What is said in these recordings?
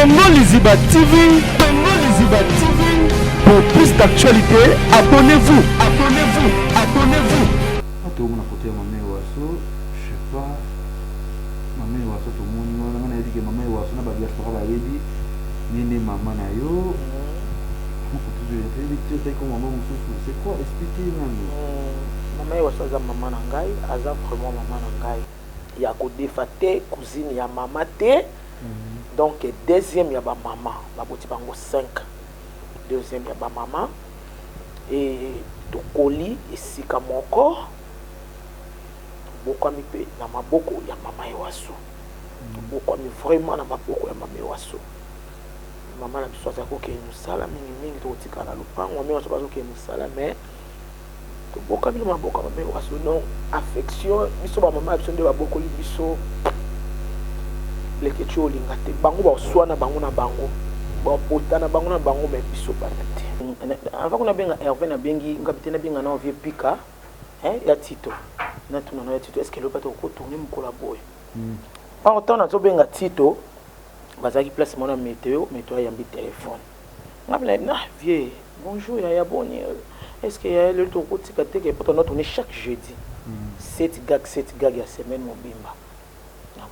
Congo Liziba TV, Congo Liziba TV. Pour plus d'actualité, abonnez-vous, abonnez-vous, abonnez-vous. Tout le monde a côté maman Wasso, je sais pas. Maman Wasso, tout le monde on a dit que maman Wasso n'a pas dit à la lady, ni maman na yo. C'est quoi expliquer maman Wasso aza maman na ngai, aza vraiment maman na ngai. Il y a Kodefa te, cousine ya maman te. Donc deuxième il y a ba maman, ba boti bango 5. Deuxième il y a ba maman et tokoli esika moko. Boko mi pe na maboko ya maman Wasso. Boko mi vraiment na maboko ya maman Wasso. Maman na biso za ko ke musala mingi to tika na lupango, maman Wasso ba ko ke musala mais to boko mi na maboko ya maman Wasso non affection biso ba maman biso nde ba boko li biso. Leke cho lingate bango ba swana bango na bango ba potana bango na bango mais biso banate avant qu'on a benga Hervé na bengi ngabite na benga na vie pika ya Tito na tuna na Tito est-ce que le pas ko tourner mu collaborer en temps na to benga Tito bazaki place mona météo ya mbi téléphone ngabla na vie bonjour ya boni est-ce que ya le to ko tika te que pour notre tourner chaque jeudi 7 gag ya semaine mobimba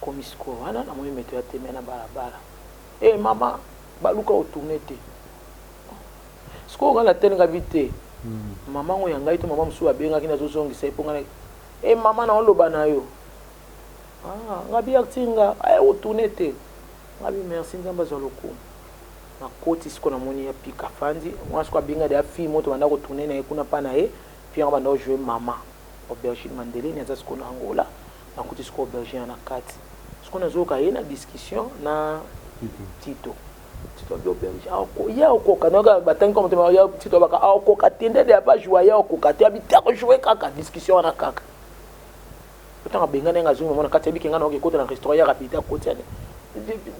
comme isko wana na moyo meto ya teme na balabala mama baluka otourner te sko ngala tenga vite mama ngo yanga ito mama musu abenga kina zozongisa iponga mama na oloba na yo ngabi aktinga otourner te ngabi merci nzamba za loko na koti siko na moni ya pika fandi mwa siko abenga de afi moto banda ko tourner na ekuna pana puis on banda jouer mama aubergine Mandeline za siko na Angola na koti siko aubergine na kati. Ce qu'on a eu une discussion na Tito aubergine ya okoka na batanga comme tu ya Tito baka okoka tende de pas jouer ya okoka te habita ko jouer kaka discussion na kaka potanga benga nga zungu mona kati bikinga na okota na restaurant ya rapida koti ane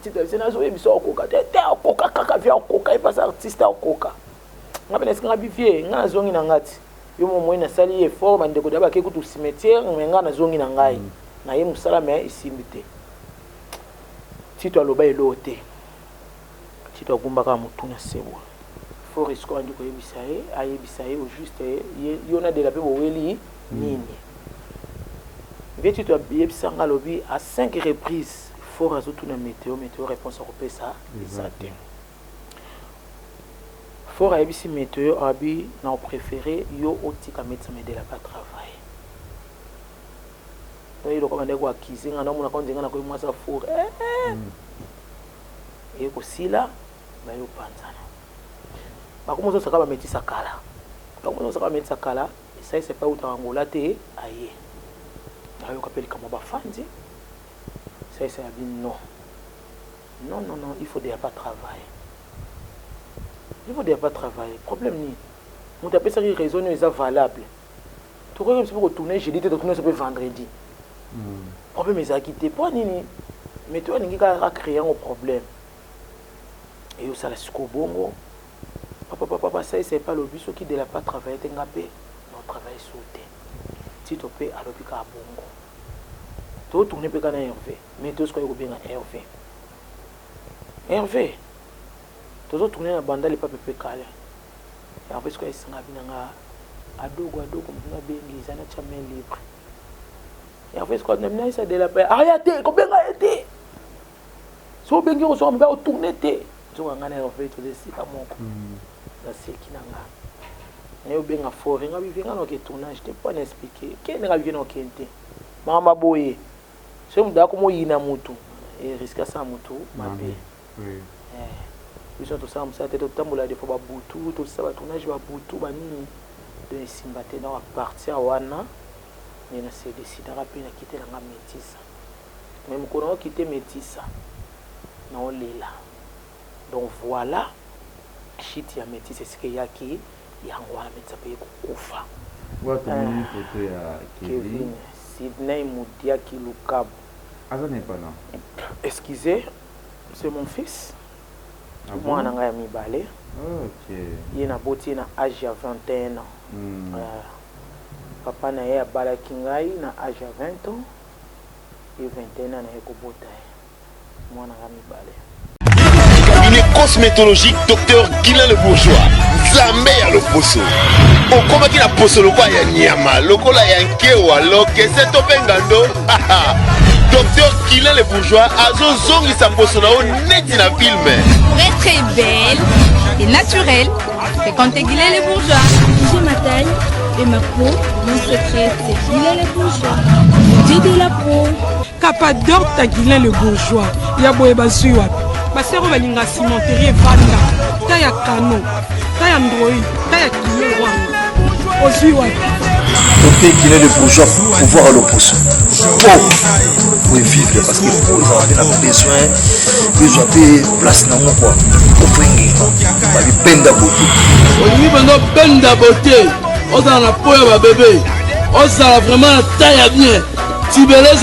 Tito c'est na zo ebiso okoka te okoka kaka via okoka pas artiste okoka ngabena singa bifie nga zongi na ngati yo momo ina sali effort bande ko daba ke kutu cimetière nga na zongi na ngai na ye musala me isimbite Tito aloba elote Tito agumbaka mutuna sebo Forest ko andi ko yebisaye au juste yona de la pe boweli nini Tito yebisanga lobi à 5 reprises fort azotuna météo réponse à kopesa exactement fort ayebisi météo abi na préféré yo otika médecin de la pas travail il y a des gens qui sont en train de se faire des choses pour et aussi là, il y a des gens qui sont en train de se faire des choses. Ça, c'est pas où tu as Angola, tu es ailleurs. Il y a des gens qui sont ça, c'est non. Non, il faut déjà pas travailler. Il faut déjà pas travailler. Problème ni. On t'appelle ça une raison valable. Tu vois, pour retourner jeudi, tu retourner vendredi. Problème est acquitté pas nini mais toi n'ingi ka créer un problème et yo ça la bongo papa ça c'est pas le but qui de la pas travailler ngapé non travail sauté si tu peux alors puis ka bongo to tourner pe kana Hervé mais to ce ko bien Hervé to tourner na banda le pas pe kale et après ce ko isinga binanga adogo mna bengi zana cha main libre. Et en fait, ce qu'on a mis, c'est de la paix. Arrêtez, combien arrêtez? Si vous venez au soir, on va tourner. Je vais en fait tout ça à mon coup. C'est qui n'a pas. Et vous venez à fort, vous venez à tournage, je ne peux pas expliquer. Quel est le bien au Kente? Maman Boye. Si vous avez comme il y a un mouton, et risque ça mouton, ma paix. Ils sont tous ça, ça tête au temps où la des fois boutou, tout ça, tournage va boutou, bani de simbaté dans la partie à Wana. Il a décidé de quitter la métisse. Même quand on a quitté métisse, on est là. Donc voilà, shit ya métisse, c'est ce qu'il y a qui y a un roi métisse payé Koufa. Kevin, Sidney Moudia Kilukab. Ah, ça n'est pas là. Excusez, c'est mon fils. Moi, je suis balé. Ok. Il a beauté à âge à 21 ans. Papa na ye balaki ngai na âge à 20 ans et 21 ans na ye kobota ye mwana nga mibale cosmétologique Dr Guilain le Bourgeois. Zambé à l'opposo. Au combat qui n'a poso le quoi ya nyama, le kola ya nkewa, lo kese to bengando. Docteur Guilain le Bourgeois a zongi sa poso na o neti na film. Pour être très belle et naturelle, fréquentez Guilain le Bourgeois. J'ai ma taille et ma peau, mon secret c'est Guilain le Bourgeois. J'ai de la peau. Capador ta Guilain le Bourgeois. Ya boye bazuwa. Basero balinga cimenterie vanda. Ta ya kano. Ta ya ndroi. Ta ya kilo wanga. Ozuwa. Docteur Guilain le Bourgeois pour pouvoir l'opposer. Pour vivre parce que pour les avoir besoin de place dans mon quoi. Pour faire une peine beauté. On y va peine de beauté. On a la peau à bébé. On a vraiment la taille bien. Trouvez-nous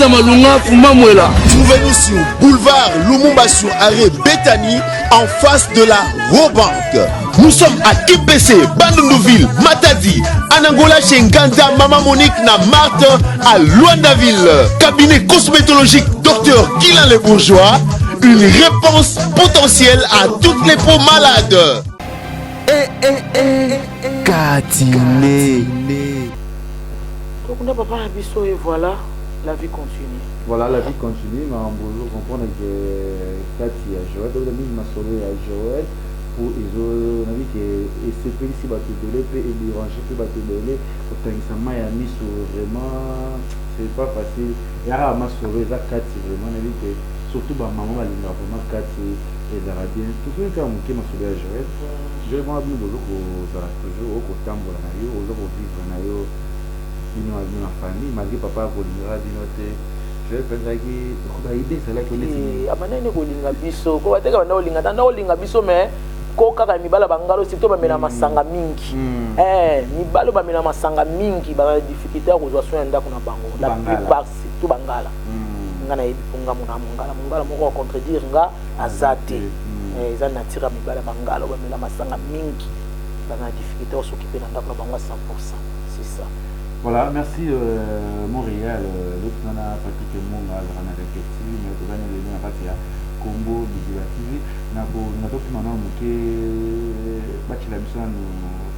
sur boulevard Lumumba sur arrêt Bethany en face de la Robank. Nous sommes à IPC, Bandundouville, Matadi, Anangola chez Nganda, Maman Monique, na Marthe, à Luandaville. Cabinet cosmétologique Dr Guilain le Bourgeois. Une réponse potentielle à toutes les peaux malades. Katiné. Donc, papa Abisso et voilà. La vie continue. Voilà, la vie continue, mais on peut comprendre que Cathy a Joël, donc la mise m'a sauvé à Joël pour ils ont dit que c'est pas ici battu de l'épée et déranger que battu de l'épée pourtant ça m'a mis sur vraiment c'est pas facile et à m'a sauvé ça Cathy vraiment on a dit que surtout ma maman va lui vraiment Cathy et ça va bien tout ce que mon qui m'a sauvé à Joël je vais m'abonner beaucoup pour toujours au temps pour la naïo aux autres vivre naïo ma famille malgré papa kolinga dinote je pense que ba idée c'est là que les amanene kolinga biso ko bateka bana kolinga tanda kolinga biso mais ko kaka mibala bangalo sito bamela masanga mingi mibalo bamela masanga mingi ba difficulté ya kozwa soin ndako na bango la plupart surtout bangala ngana yipunga mungala moko contredire nga azate eza natira mibala bangalo bamela masanga mingi bana difficulté ya s'occuper na ndako na bango à 100%. C'est ça. Voilà, merci Montréal, l'autre on a pratiquement on a répété, mais on a les gens à Combo, Digital TV, on a d'autres maintenant qui battent la mission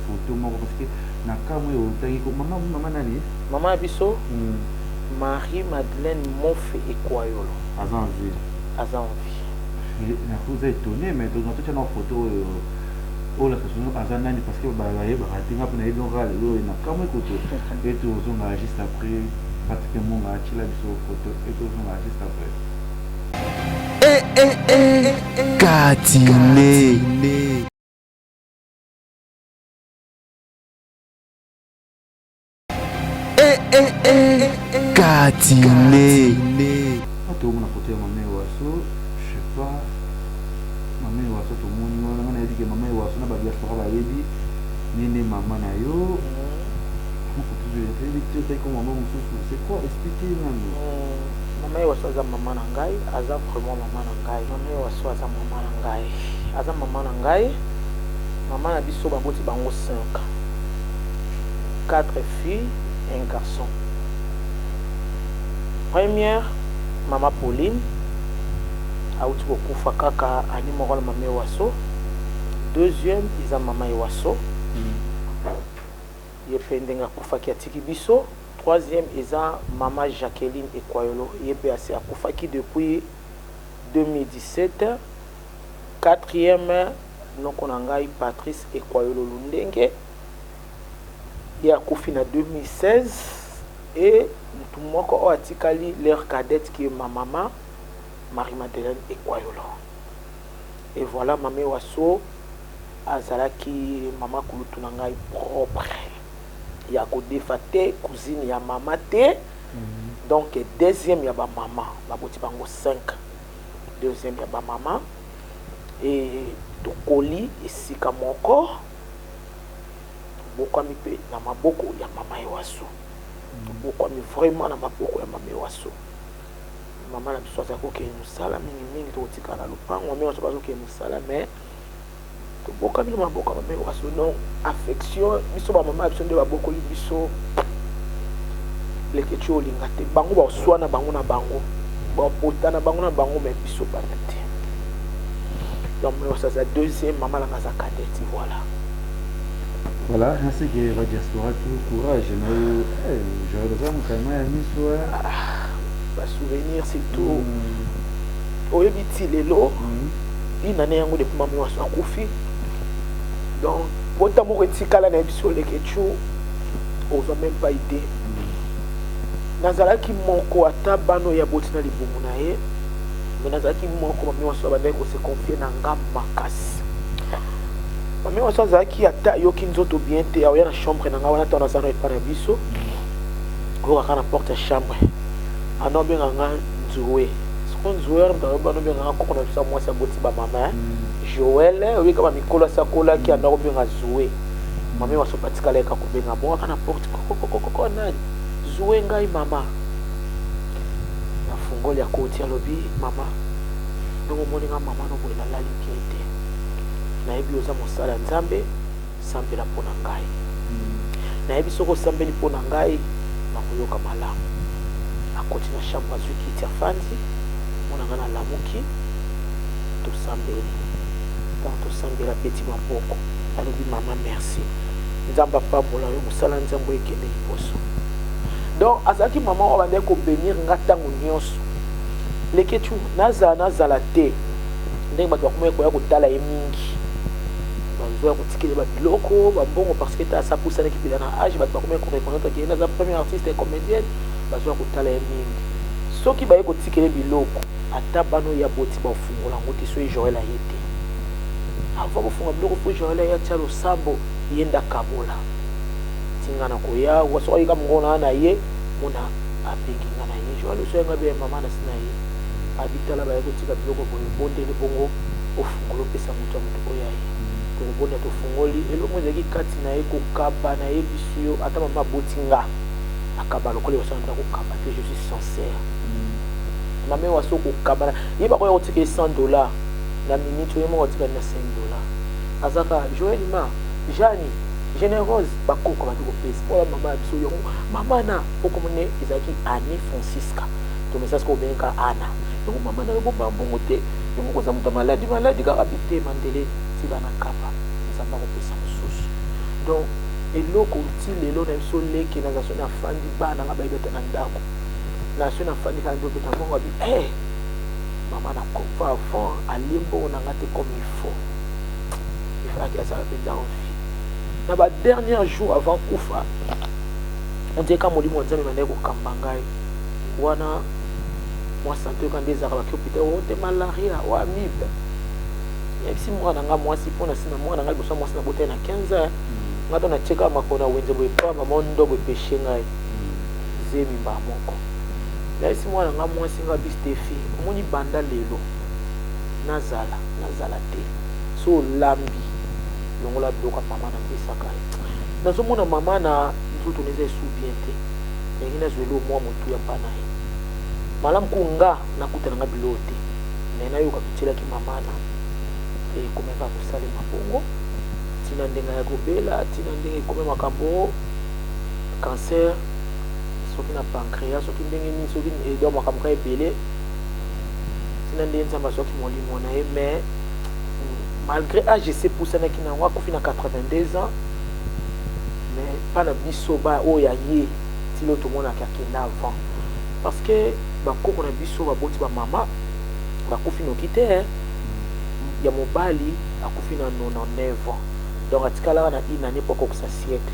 photo parce que na kamwe au maman nani maman Abisso Marie-Madeleine Monfé et Kwayolo Azanvi vous êtes étonné mais donc on a une photo oh la question azanani parce que baratinga pour naïdo rale na kamwe koto et tout on a juste après pratiquement on a chila biso photo et tout on a juste après Katiné. Katiné. Tout le monde a photo maman Wasso je sais pas maman Wasso tout le monde on a dit que maman Wasso na ba diaspora ba yebi nene maman na yo c'est quoi expliquer maman Wasso aza maman na ngai aza vraiment maman na ngai maman Wasso aza maman na ngai aza maman na ngai maman na biso baboti bango 5 4 filles et un garçon. Première, maman Pauline, a outi kokufa kaka ani moral maman Wasso. Deuxième, ils ont maman Wasso. Yependenga kufa ki atiki biso. Troisième, ils ont maman Jacqueline Ekwayolo. Yepé a kufa ki depuis 2017. Quatrième, nokonangai Patrice Ekwayolo Lundenge. Il y a Kofi en 2016 et tout le monde a atikali leur cadette qui est ma maman Marie-Madeleine Ekwayolo. Et voilà maman Wasso azalaki maman kulutunangai propre. Il y a Kodefate cousine ya maman te. Donc deuxième ya ba maman, ba boti bango 5. Deuxième ya ba maman et tokoli esika moko. Bokwami pe na maboko ya mama Wasso. Bokwami vraiment na maboko ya mama Wasso. Mama na biso azako ke musala mingi to tika na lupango mama Wasso bazo ke musala mais to bokwami na maboko ya mama Wasso non affection biso ba mama biso nde ba boko li biso leke cho linga te bango ba swana bango na bango ba potana bango na bango mais biso ba te. donc ça c'est la deuxième maman la casa cadette voilà. Voilà, merci que la diaspora tout courage. J'aurais besoin de calmer à Nice. Bah souvenir surtout. Au biti lelo. Il n'en est un de maman wa so akufi. Donc pourtant mon retikala na biso le kechu. On va même pas idée. Nazalaki moko ata bano ya botina libumu na ye. Mais nazalaki moko mami wa so ba ko se confier na ngamba makasi. Mami wa so zaki ata yoki nzoto bien te ya na chambre na ngaba na tona sana et para biso. Ko ka na porte chambre. Ano bien nga nzuwe. Son nzuwe ndo bano bien nga ko na sa moi sa boti ba mama. Joël oui kama mikolo sa kola ki ana ko bien nga zuwe. Mami wa so patika leka ko bien nga bon ka na porte ko na zuwe ngai mama. Na fungoli ya koti alobi mama. Ndongo moni nga mama no bolela lali kete. Na yebi oza mosala nzambe sambela pona ngai. Na yebi soko sambeli pona ngai na koyoka malamu. Akoti na chambre azwi kiti afandi mona nga na lamuki to sambeli. Tant to sambela petit maboko. Alobi mama merci. Nzamba pambola yo mosala nzambe ekende liboso. Donc azaki maman on va ko bénir ngatango nyonso. Leketu nazala te. Ndenge bato bakomeka koya kotala ye mingi. Bazoya kotikela ba biloko babongo parce que ta sa poussa na kipela na âge bato bakomeka ko reconnaître que na premier artiste et comédienne bazoya kotala ye mingi. Soki baye kotikela biloko ata bano ya boti ba fungola ngoti so Joël a été. Avant ko funga biloko fo Joël ya tshalo sambo yenda kabola. Tingana koya waso ayika mngona na ye mona apekinga na ye Joël so nga be mama na sina ye. Abitala ba yako tika biloko bonde le bongo ofungolo pesa mutu mutu oyaye to bonde to fungoli elo mwezeki kati na ye kokaba na ye bisuyo ata mama botinga akaba lokole wasanda kokaba te je suis sincère mama waso kokaba ye ba ko tika $100 na minute yo mo tika na $5 azaka Joël ma Jani généreuse bakoko ba ko pesa oya mama bisuyo mama na okomone ezaki Annie Francisca to message ko benka ana donc maman na ko bambongo te yo ko za muta maladi ka habité mandele ti bana kapa ça va ko pesa mususu donc eloko ti lelo na biso leke na zaso na fandi bana nga bayebeta na ndako na so na fandi ka ndo beta bongo bi maman na ko fa avant alimbo na ngate comme il faut que ça va être en vie na ba dernier jour avant kufa on dit ka molimo nzambe mande ko kambangai wana moi santé quand des arabes qui hôpital on te malaria ou amibe et si moi nanga moi si pona sina moi nanga bosa moi sina bote na 15 ans ngato na cheka makona wenze boy pa mama ndo boy péché ngai zemi ba moko là si moi nanga moi singa bistefi omoni banda lelo nazala te so lambi longola bloka mama na pesa kai nazo mona mama na ntutu neze sou bien te ngina zwelo moi mutu ya pana malam kunga na kutana nga bilote na yo kapitela ki mamana e komeka kusale mabongo tina ndenga ya kobela tina ndenge kome makambo cancer soki na pancréas soki ndenge ni soki do makambo ka ebele tina ndenge nzamba soki molimo na ye mais malgré AGC poussana ki na wa kofi na 82 ans mais pas na biso ba o ya ye tilo to mona ka kenda avant parce que bakoko na biso baboti ba mama bakufi no kite ya mobali akufi na 99 ans donc atikala na une année pour que ça siècle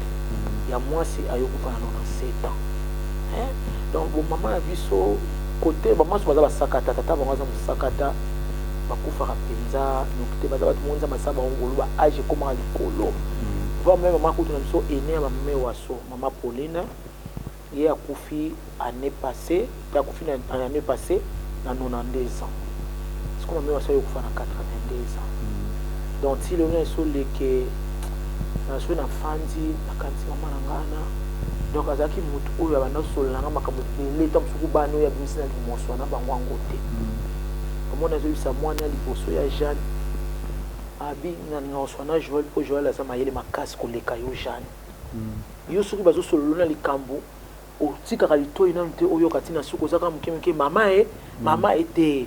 ya mwasi ayokufa na 97 ans donc bo mama na biso côté ba mwasi baza basakata tata bango za musakata bakufa rapenza no kite baza batu monza masaba ngolo ba age comme alikolo va même mama kutu na biso ene ba mame waso mama Pauline il a couffé année passée, il a couffé l'année passée dans 92 ans. C'est comme on a eu 92 ans. Donc si le gars sur les que na so na fandi na kanti mama ngana donc azaki mutu oyo abana sol na makambo leta msuku bano ya bimisi na limoswa na bango ngote. Comme on a vu ça mwana liboso ya Jeanne abi na noswa na Joël po Joël azama yele makasi koleka yo Jeanne. Yo soki bazo solo na likambo o tika kalito ina mte oyo katina suko zaka mkemeke mama était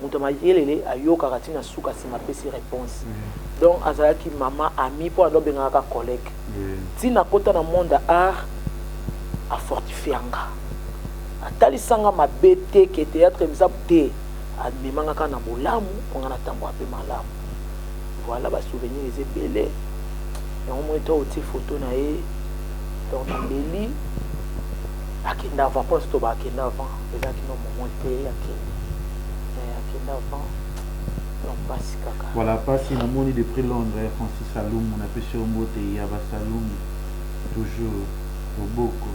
moto mayelele ayokaka ntina suka nsima apesi réponse donc azalaki mama ami mpo ando abengaka collègue ntina kota na monde art afortifianga atalisanga mabe te ke théâtre eza te amemangaka na bolamu mponga na ntango ape malamu voilà basouvenir eza ebele yango moi to otie photo na ye donc leli akenda avant mpo soto baakenda avant ezalaki no moment te akenda avant donc pasi kaka voilà pasi namoni depuis Londres Francis Salum napesi yo mbote ya basalum toujours loboko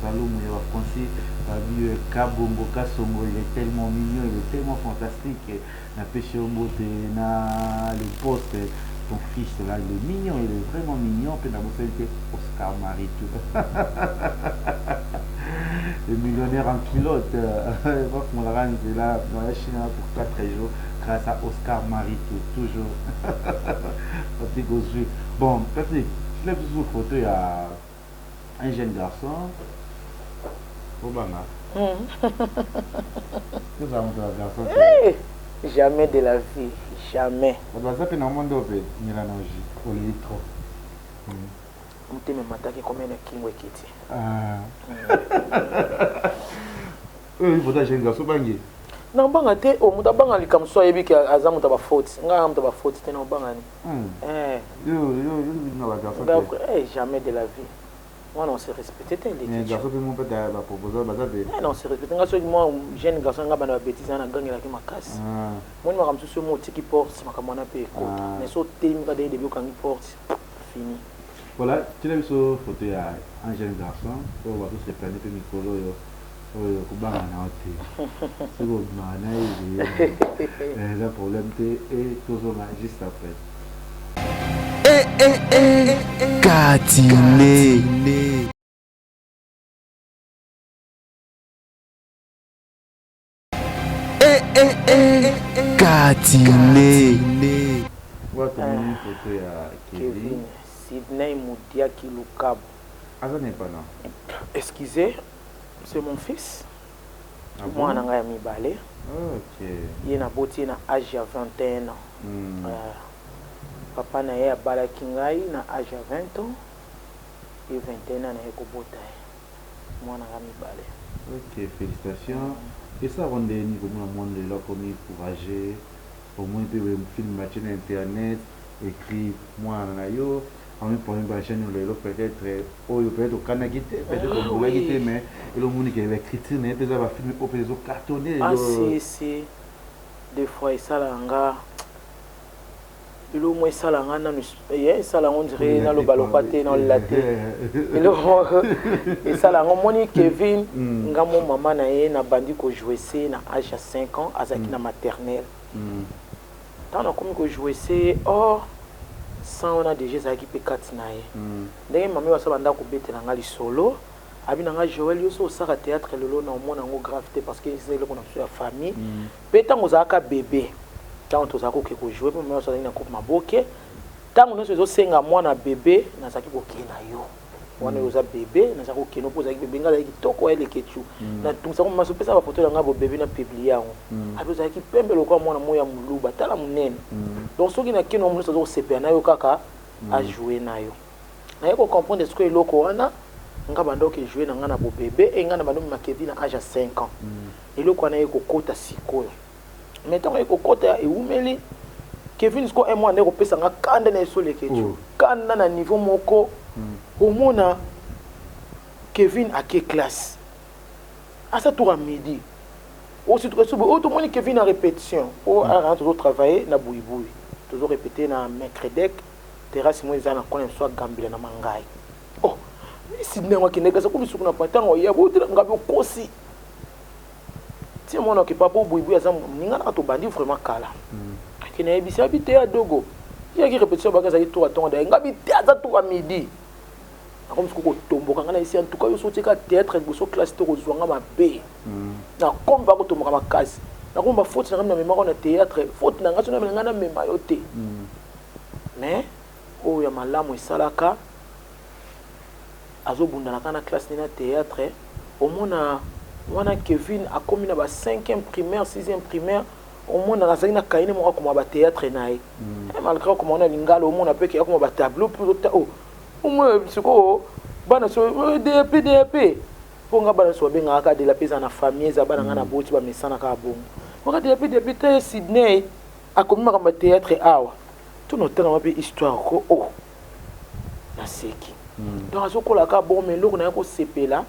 Salum ya bafrancis babi kabongo kasongo il est tellement mignon, il est tellement fantastique napesi yo mbote na le poste ton fils là il est mignon, il est vraiment mignon puis na bosalité Oscar Maritou le millionnaire en pilote mon rang est là dans la Chine pour 4 jours grâce à Oscar Maritou toujours bon Patrick je l'ai vu sur photo il y a un jeune garçon Obama nous avons un garçon jamais de la vie jamais ça fait un monde ouvert Milanoji au litro muteme mataki combien de kingwe kiti il faut jeune garçon bangi na banga te o muta banga likamso yebi ke aza muta ba faute nga muta ba faute te na banga ni yo na ba garçon jamais de la vie moi non c'est respecté tel les garçons peut mon peut ba proposer ba zabe non c'est respecté nga so moi jeune garçon nga bana bêtise na gangela ki makasi moi ni makamsu so mo tiki porte makamona pe ko mais so temi ka de début quand porte fini voilà tu l'as vu sur photo ya un jeune garçon on va tous se prendre pe mikolo yo kubanga na ote c'est bon na le problème et toujours juste après Katine Katine Watani photo ya Kevin Sidney Mudiaki Lukabu. Ah, ça n'est pas non. Excusez, c'est mon fils. Moi, je suis Mibale. Ok. Il est na âge à 21 ans. Papa na ye abala kingai na âge à 20 ans. Et 21 ans na ye kobota. Moi, je suis Mibale. Ok, félicitations. Et ça rend des niveaux de monde là comme encourager. Au moins, il peut filmer sur internet, écrire moi na yo. En même temps, chaîne peut-être peut-être au Canada, peut-être au Canada, mais il y a des qui écriture, mais peut-être va filmer au pays cartonné. Ah si des fois ça là nga il au moins ça là nga il ça là on dirait dans le ballon paté dans la tête et ça là on Kevin nga mon maman na ye na bandi ko jouer c'est na âge à 5 ans azaki na maternelle tant on comme ko jouer c'est sans on a déjà ça qui peut katinaye ndenge mama wa sabanda ko betela nga li solo abina nga Joël yo so saka théâtre lelo na omona ngo gravité parce que c'est le qu'on a sur la famille petango zaka bébé tant to zako ke ko jouer mama wa sabanda ko maboke tango no so senga mwana bébé na zaki ko kena yo wana yo za bébé na zako keno po zaki bébé nga zaki toko ele kechu na tumsa ko maso pesa ba photo nga bo bébé na publier yango abi zaki pembe lokwa mwana moya muluba tala munene donc soki na keno mo so sepena yo kaka a jouer na yo na yeko comprendre ce que eloko wana nga bando ke jouer na nga na bo bébé e nga na bando Kevin na âge à 5 ans eloko wana yeko kota sikoyo maintenant yeko kota e umeli Kevin sko e mwana ko pesa nga kanda na esole kechu kanda na niveau moko omona Kevin a quelle classe à ça tour à midi aussi tout monde Kevin en répétition pour toujours travailler na bouiboui toujours répéter na mercredi terrasse moi za na connait soit gambila na mangai oh si nengo kineka ça ko bisuku na patango ya boudra ngabe kosi ti mona ke papa bouiboui azam ninga na to bandi vraiment kala kina ebisi habité à dogo il y a qui répétition bagaza tout à temps ngabe théâtre tout à midi comme ce que tomboka ngana ici en tout cas yo sorti ka théâtre goso classe to kozwanga mabe na comme ba ko tomboka makasi na ko ba faute na mémoire na théâtre faute na ngaso na ngana mema yote mais o ya malamu esalaka azobunda na kana classe na théâtre au mona wana Kevin a commis na ba 5e primaire 6e primaire au moins na zali na kaine mo ko ba théâtre nae malgré ko mona lingalo au moins na pe ki ko ba tableau pour au moins siko bana so DP pour nga bana so benga ka de la pesa na famille za bana ngana boti ba mesana ka bongo ko DP te Sydney a comme ma théâtre awa tout notre temps pe histoire ko na seki donc azo ko la ka bon mais loko na ko sepela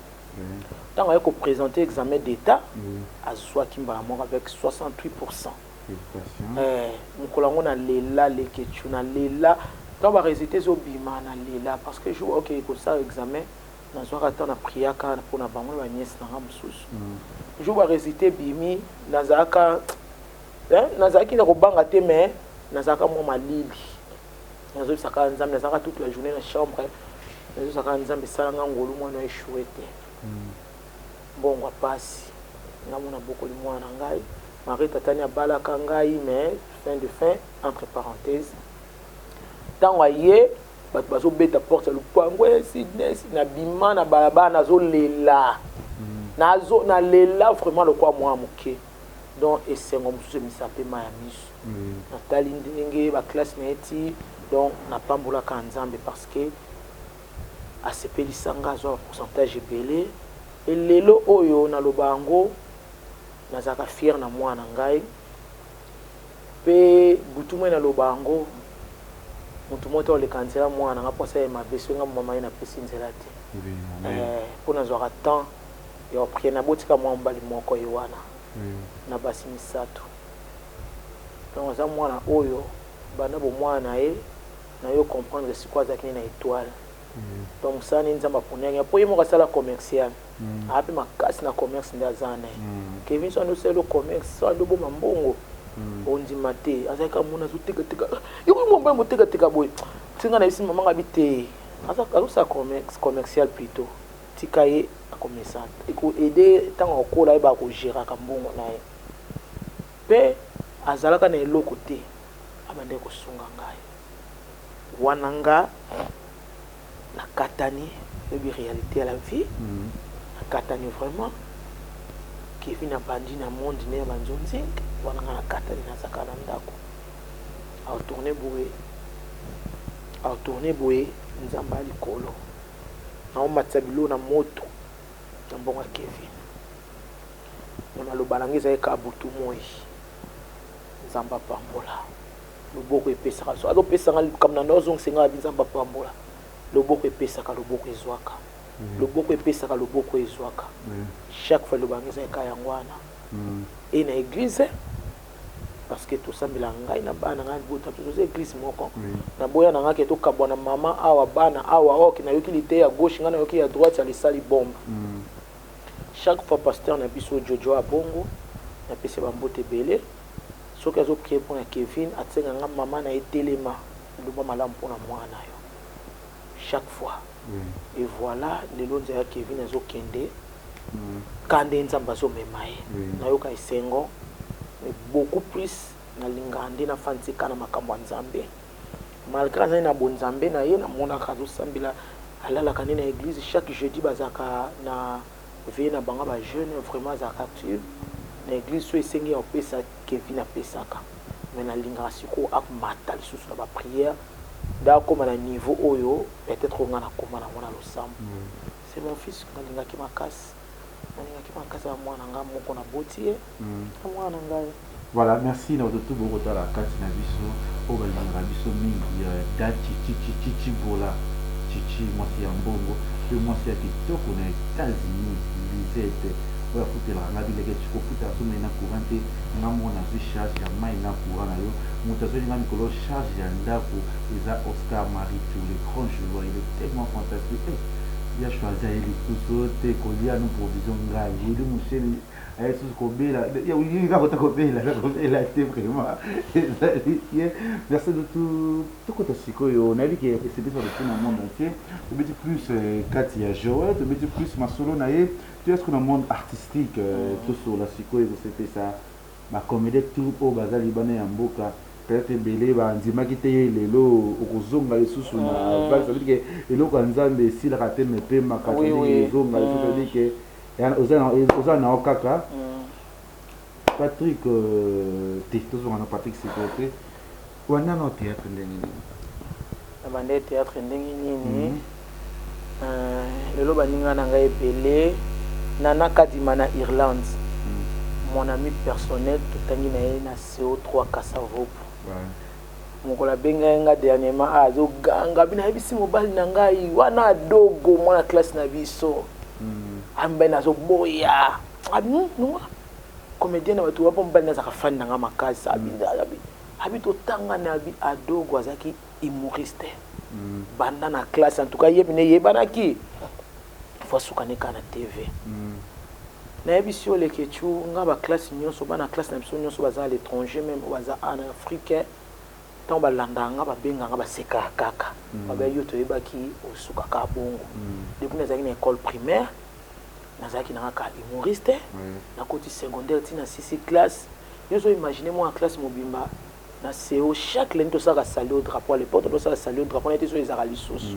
tant on a présenté examen d'état à soi qui m'a avec 68%. On a lela les questions na lela donc va résulter au bima na lela parce que je OK que ça examen na soir attendre prière car pour na bango ba nièce na ramsusu je va résulter bimi na zaka na zaki na kobanga te mais na zaka mo malili na zo saka nzambe na zaka toute la journée na chambre na zo saka nzambe sala ngolo mo na échoué te bon on passe ngamuna beaucoup de mois na ngai Marie tatani abala kangai mais fin entre parenthèses tant waye bat bazo beta porte le pangwe Sydney na bima na balaba na zo lela nazo na lela vraiment le quoi moi moké donc et c'est comme ça me sapé ma miss natali ndenge ba classe neti donc na pambola kanzambe parce que a sepelisanga zo pourcentage belé et lelo oyo na lobango nazaka fier na mwana ngai pe butumwe na lobango mutu moto le kansela mwana nga posa ma beso nga mama ina pesi nzela te pona zo temps ya prier na botika mwa mbali moko yowana na basi misato donc za mwana oyo bana bo mwana na yo comprendre c'est quoi zakini na étoile donc ça ni nzamba ponenga po yemo kasala commercial ape makasi na commerce ndazana Kevin so no selo commerce so ndo boma mbongo ondi mate azaka mona zo teka yo mo mo teka boy tinga na isi mama ngabite azaka sa commercial plutôt tikaye a commerçant eko aider tango okola ba ko gérer ka mbongo nae pe azalaka na eloko te abande ko sunga ngai wananga la katani de réalité à la vie la katani vraiment qui vient à bandi na monde né banzonzi wana na katani na sakana ndako a tourner boué nzamba likolo na matsabilo na moto na mbonga Kevin na malobalangiza eka butu moi nzamba pambola loboko epesaka so azo pesanga comme na nozo nsenga nzamba pambola loboko epesaka loboko ezwaka loboko epesaka loboko ezwaka chaque fois lobangiza eka yangwana et na église parce que tout ça ngai na bana ngai bota tout ça église moko na boya na ngaki to kabwana mama awa bana awa oki na yoki lité à gauche ngana yoki à droite ya lisali bombe chaque fois pasteur na biso Jojo a bongo na pese bambote belé soki azo prier pour na Kevin atsenga nga mama na etelema luba malamu pour na mwana yo chaque fois et voilà les lonza ya Kevin azo kende kande nzamba zo memaye na yoka esengo mais beaucoup plus na lingande na fanti kana makambo nzambe malgré na na bonzambe na ye na mona kazo sambila alala kanina église chaque jeudi bazaka na veille na banga ba jeune vraiment zaka active na église so esengi o pesa Kevin a pesaka mais na linga siko ak mata lisusu na ba prière da comme na niveau oyo peut-être on a comme na mona lo sam c'est mon fils na linga ki makasi Voilà, merci dans tout beaucoup de la carte na biso au balanga biso mingi da chichi bola chichi moi c'est un bongo que moi c'est kitoko na États-Unis Lisette oya futela nga bileke chiko futa so mena courante nga mona zo charge ya mai na courant na yo mutazo nga mikolo charge ya ndako eza Oscar Marie tout le grand joueur il est tellement fantastique. Il a choisi les coups colia nous provision ngai il monsieur est sous kobela il va voter kobela vraiment merci de tout côté sikoyo on a vu que c'était sur le monde entier tu mets plus Katia Joël tu mets plus Masolo nae tu es dans le monde artistique tout sur la sikoyo c'était ça ma comédie tout au bazar libanais en boka peut-être belé ba ndima kiteye lelo okozonga lisusu na vague ça veut dire que eloko nzambe si la raté me pe makati ezonga ça veut dire que ozana okaka Patrick toujours on a Patrick sécurité wana no théâtre ndenge bande théâtre ndenge nini lelo baninga na ngai ebele Nana Kadima na Irlande mon ami personnel totangi na ye na CO3 Kasavopo mokola benga nga dernièrement azo ganga bina ebisi mobali na ngai wana dogo mwana classe na biso amba na zo boya non comédien na watu wapo mbali na za fan na nga makazi abi to tanga na abi adogo azaki humoriste banda na classe en tout cas yebine yebanaki fasukanika na TV na ebisi ole kechu nga ba classe nyonso bana classe na biso nyonso baza à l'étranger même baza en Afrique tant balanda nga babenga nga baseka kaka ba yo to yebaki osuka ka bongo depuis nazaki na école primaire nazaki na ka humoriste na côté secondaire tina 6 classe yo so imaginer moi en classe mobimba na CO chaque lundi to saka saluer au drapeau à l'époque to saka saluer au drapeau on était sur les aralisos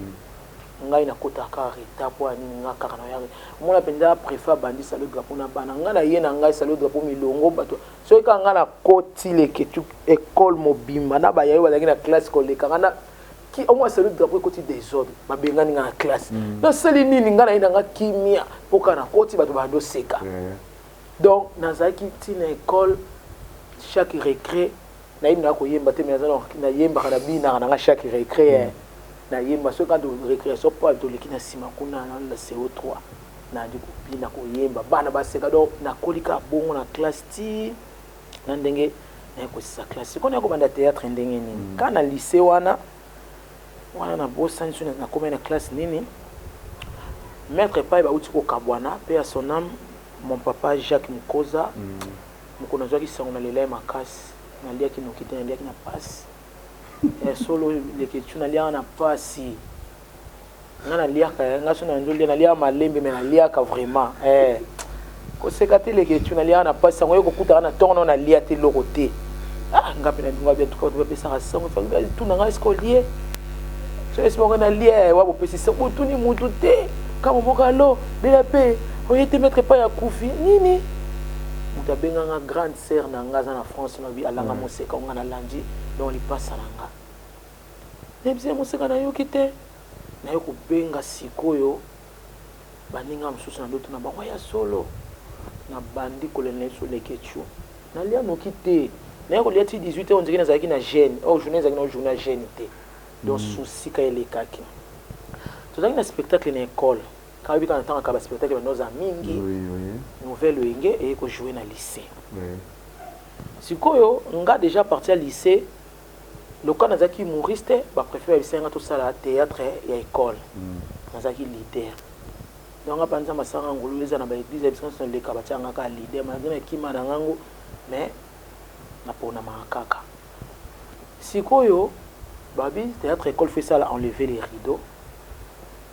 ngai na kota ka reta po ani nga kaka na yare mona penda préfère bandi saluer drapeau na bana nga na ye na ngai saluer drapeau milongo bato so ka nga na koti le ketu école mobimba na ba yayo bazaki na classe ko le kana ki au moins saluer drapeau koti désordre ba benga nga na classe na sali nini nga na ina nga kimia poka na koti bato ba do seka donc nazaki tina école chaque récré na yimna ko yemba te meza na yemba kana bina na chaque récré na yemba so quand de récréation pas de l'équipe na sima kuna na CO3 na di ko bina ko yemba bana ba seka donc na kolika bongo na classe ti na ndenge na ko sa classe ko na ko banda théâtre ndenge nini kana lycée wana na bossa nso na ko na classe nini maître pa ba uti ko kabwana pe à son âme mon papa Jacques Mukoza mukono zaki sango na lele makasi nalia ki nokite nalia ki na pasi solo le ketu nalia na pasi ngana lia ka ngaso na ndolia nalia malembe me nalia ka vraiment ko sekate le ketu nalia na pasi sango yoko kuta na tono na lia te lokote ngapi na ndinga bia tuka to pesa sango fa tu na ngasko lie so esmo na lia wa bo pesi sango tu ni mutu te kama mokalo bela pe oyete mettre pas ya kufi nini mutabenga nga grande sœur na ngaza na France na bi alanga moseka nga na landi donc li passa na nga nebise moseka na yokite na yoko benga sikoyo baninga msusu na ndoto na bango ya solo na bandi colonel sur les kechu na lia nokite na yoko lia ti 18h on dirait na zaki na jeune au journée zaki na journée jeune te donc souci ka elekaki to zaki na spectacle na école quand il y a un spectacle nos amis nouvelle enge et ko jouer na lycée sikoyo nga déjà parti à lycée le cas nazaki humoriste ba préfère lycée nga to sala théâtre et école nazaki leader donc apanza masanga ngulu leza na ba église ebisonso le ka batanga ka leader mazina kima na ngango mais na pona makaka sikoyo babi théâtre école fait ça là enlever les rideaux.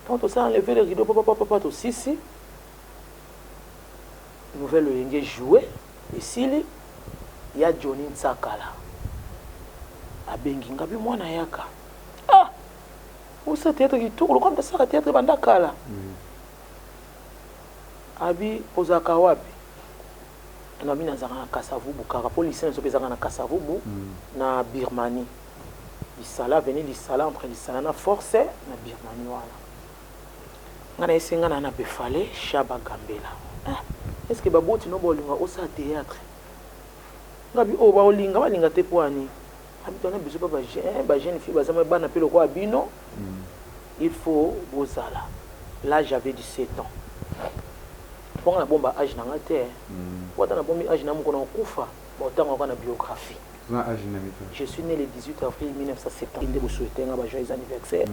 Quand on s'est enlevé le rideau, papa, aussi, si. Nouvelle Enge joué. Ici, il y a Johnny Nsakala. A Bengi, ngabi mwana yaka. Où ça théâtre qui tourne, comme ça, théâtre bandakala. Abi, Ozaka wapi. Na mina zanga Kasavubu, car police ne se pesa na Kasavubu, na Birmanie. L'Isala venait l'Isala, entre l'Isala na force, na Birmanie wala. Ngana esenga na befale Shaba Gambela. Est-ce que baboti no bolinga osa théâtre? Ngabi o ba olinga balinga te poani. Habitona biso ba jeune fille bazama bana pelo kwa bino. Il faut bozala. Là j'avais 17 ans. Pour na bomba âge na ngate. Wata na bombi âge na moko na kufa. Ba otanga kwa na biographie. Je suis né le 18 avril 1970. Je vous souhaite un joyeux anniversaire.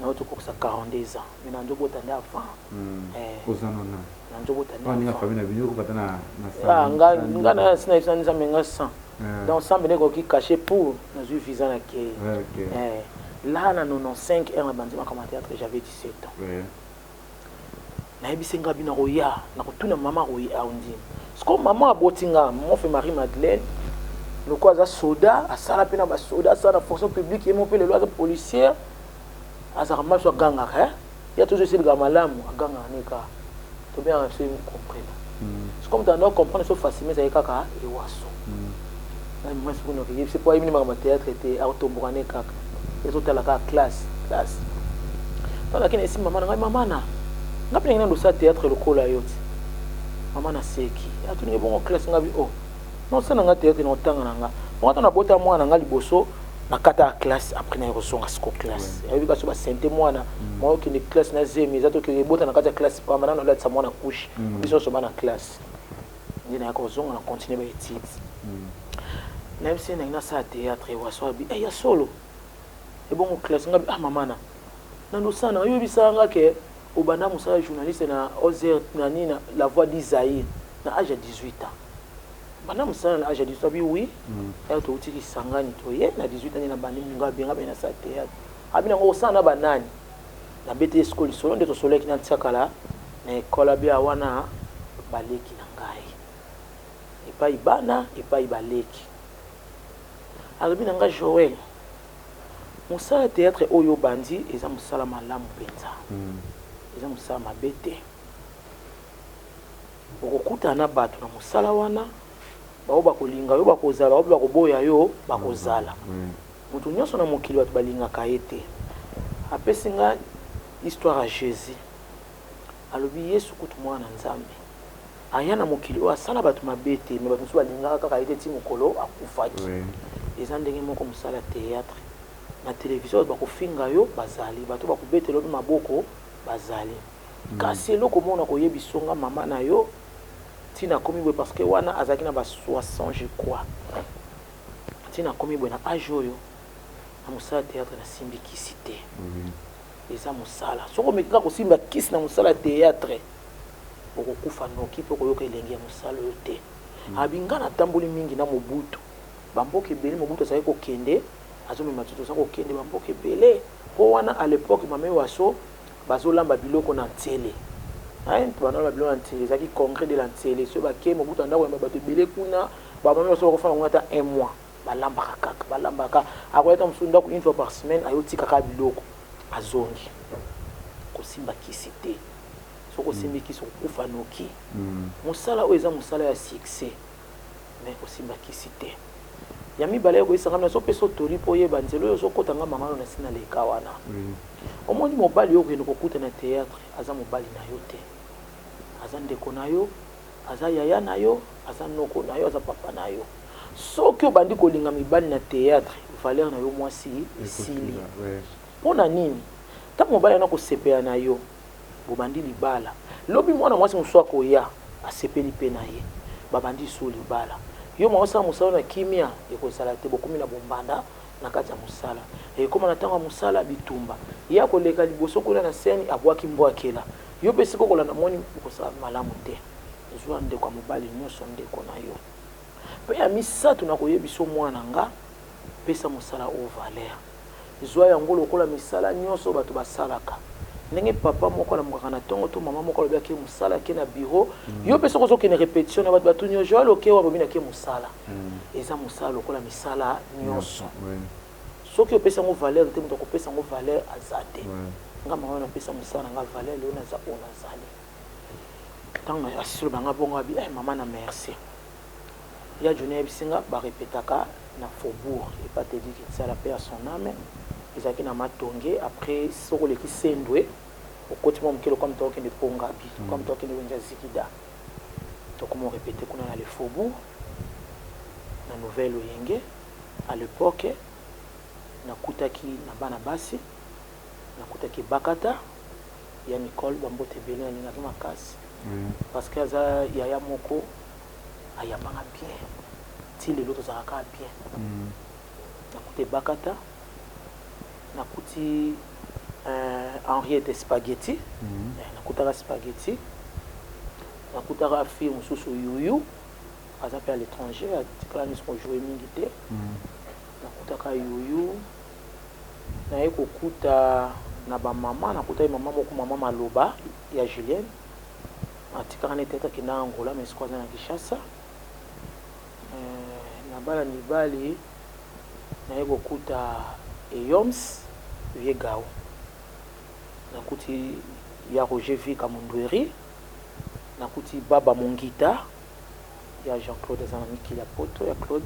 Nous avons 42 ans. Mais nous avons voté avant. Nous avons voté avant. Donc, ça me dit caché pour nous avons visa na qui. Là, dans 95 ans, j'avais 17 ans. Na bisenga bina roya na kutuna mama roya ondi. Parce que maman a botinga, mon fait Marie Madeleine. Le quoi ça soda à ça la peine à soda ça la fonction publique et mon père les lois policières à ça marche ganga hein il y a toujours ces gars malamu ganga neka to bien c'est vous comprenez C'est comme tu dois comprendre ça facilement, c'est kaka et wasso. Moi c'est pas une ma théâtre était automborané kaka. Les autres la classe. Donc là qui maman na ngapela ngina ndo théâtre lokola yoti. Maman na seki. Atu ni bon classe ngabi oh. Non ça nga théâtre no tanga nga. On attend na bota mwana nga liboso na kata classe après na resonga sco classe. Et puis parce que santé mwana moi qui ni classe na zemi zato que bota na kata classe pas maintenant là ça mwana couche. Ils sont na classe. Ni na ko zonga na continuer ba études. Même si na ça théâtre wa so bi ya solo. Et bon classe ngabi ah maman na. Na ndo sana yo bisanga ke obanda musala journaliste na Ozer Nanina la voix d'Isaïe na âge de 18 ans. Bana musala na âge de 18 ans oui. Et to utiki sangani to ye na 18 ans na bandi nga bien na sa théâtre. Abina ngo sana banani. Na bete école solo ndeto solo ki na tsakala na école bia wana baleki na ngai. Et pas ibana et pas ibaleki. Alobina nga Joël. Musala théâtre oyo bandi eza musala malamu penza. Eza musala mabete. Okokutana bato na musala wana bao bakolinga yo bakozala bao bakoboya yo bakozala. Mutu nyonso na mokili bato balinga kaete. Apesinga histoire à Jésus. Alobi Yesu kutu mwana Nzambe. Aya na mokili o asala bato mabete me bato so balinga kaka kaete ti mokolo akufaki. Eza ndenge moko musala théâtre. Na télévision bakofinga yo bazali bato bakobetela bi maboko bazali kasi eloko mona koyebisonga mama na yo tina komi bwe parce que wana azaki na ba 60 je crois tina komi bwe na âge oyo na musala théâtre na simbi kisite eza musala soko mekika kosimba kisi na musala théâtre okokufa noki po koyoka elenge ya musala oyo te abinga na tamboli mingi na mobutu bamboka ebele mobutu azali kokende azomema tuto za kokende bamboka ebele po wana à l'époque mame waso bazolamba biloko na ntele banala biloko na ntele ezalaki congrès de la ntele so bakei mobutu andako yamba bato ebele kuna bamame waso bakofana ngo ata un mois balambaka kaka balambaka akoyata mosusu ndako une fois par semaine ayotikaka biloko azongi kosimba kisi te so kosimbi kisi kokufa noki mosala oyo eza mosala ya succès mais kosimba kisi te ya mibale ko isanga na so peso tori po ye banzelo yo so kotanga mangano na sina leka wana omoni mobali yo ko kokuta na théâtre aza mobali na yo te aza ndeko na yo aza yaya na yo aza noko na yo aza papa na yo soki obandi kolinga mibali na théâtre valeur na yo mwasi esili pona nini ta mobali na ko sepela na yo bobandi libala lobi mwana mwasi muswako ya asepeli pe na ye babandi so libala yo maosa musala na kimia ekozala te bokomi na bombanda na kati ya musala ekoma na tanga musala bitumba ya koleka liboso kola na seni abwaki mbwakela yo pesi kokola na moni kosala malamu te zwa nde kwa mobali nyonso ndeko na yo pe ya misatu na koyebiso mwana nga pesa musala o valeur zwa yango lokola misala nyonso bato basalaka ndenge papa moko na mokaka na tongo to mama moko lobi ake musala ke na bureau yo pesa ko soki na répétition na bato batunyo Joël oke wa bomi na ke musala eza musala lokola misala nyonso soki yo pesa ngo valeur te muto ko pesa ngo valeur azate nga mama na pesa musala nga valeur le na za ona zali tanga asilo banga bongo abi mama na merci ya journée bisinga ba répétaka na faubourg et pas te dire que ça la paix à son âme ezaki na matonge après soko leki sendwe okoti mo mkelo comme toi qui ne ponga bi comme toi qui ne wenja zikida to comment répéter qu'on a les faubourg na nouvelle oyenge à l'époque na kutaki na bana basi na kutaki bakata ya Nicole bambote bele na ninga makasi parce que za yaya moko aya banga bien ti le loto za ka bien na kute bakata nakuti Henriette Spaghetti nakutaka spaghetti nakutaka fille mususu yuyu azape à l'étranger atikala miso jouer mingi te nakutaka yuyu naye kokuta na ba mama nakuta mama moko mama maloba ya Julienne atikala ne teta kina Angola mais quoi na Kinshasa na bala nibali naye kokuta Yoms Viegao nakuti ya Roger V Kamundweri nakuti Baba Mongita ya Jean-Claude Zanamiki ya poto ya Claude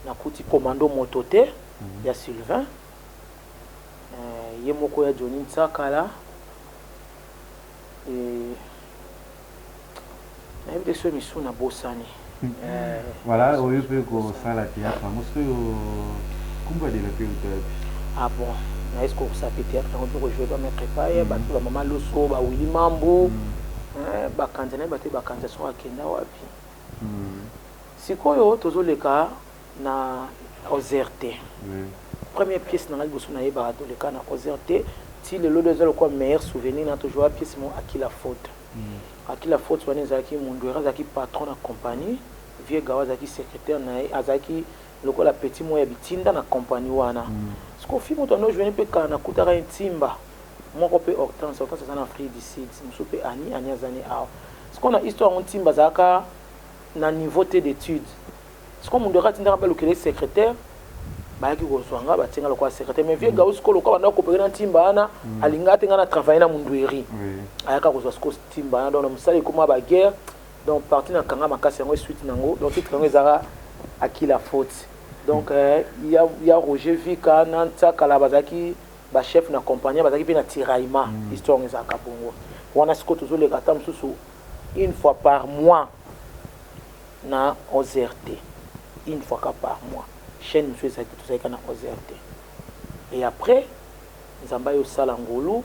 nakuti Commando Motote ya Sylvain ye moko ya Johnny Nsakala na yebite so misu na bosani voilà oyo pe ko sala théâtre mosko kumba de la période. Ah bon, est-ce que ça peut être on peut jouer dans mettre pas bato ba mama loso ba Willy Mambo ba kanzana bato ba kanzaso akenda wapi sikoyo tozoleka na OZRT première pièce na liboso na yeba toleka na OZRT ti le lot de quoi meilleur souvenir na toujours pièce mo Akila Faute Akila Faute wana zaki mundu zaki patron na compagnie vieux gawa zaki secrétaire na azaki lokola petit moya bitinda na compagnie wana siko fimo to no jweni pe kana kutaka intimba moko pe Hortense sana Afrique du Sud muso pe ani azani aw siko na histoire on timba zaka na niveau d'études siko mundu ratinda ba lokele secrétaire ba ki ko swanga ba tinga lokwa secrétaire mais vieux gawa siko lokwa na ko pe na timba ana alinga tenga na travailler na mundu eri ayaka ko siko timba na donc musali kuma ba guerre donc parti na kanga makasi yango suite nango donc titre yango ezaka Akila Faute. Donc il y a Roger Vika Nanta Kalabazaki ba chef na compagnie bazaki pe na tiraillement histoire ezaka bongo wana siko toujours les gata msusu une fois par mois na OZRT une fois par mois chaîne monsieur ezaki tozalika na OZRT et après nzamba yo sala ngolu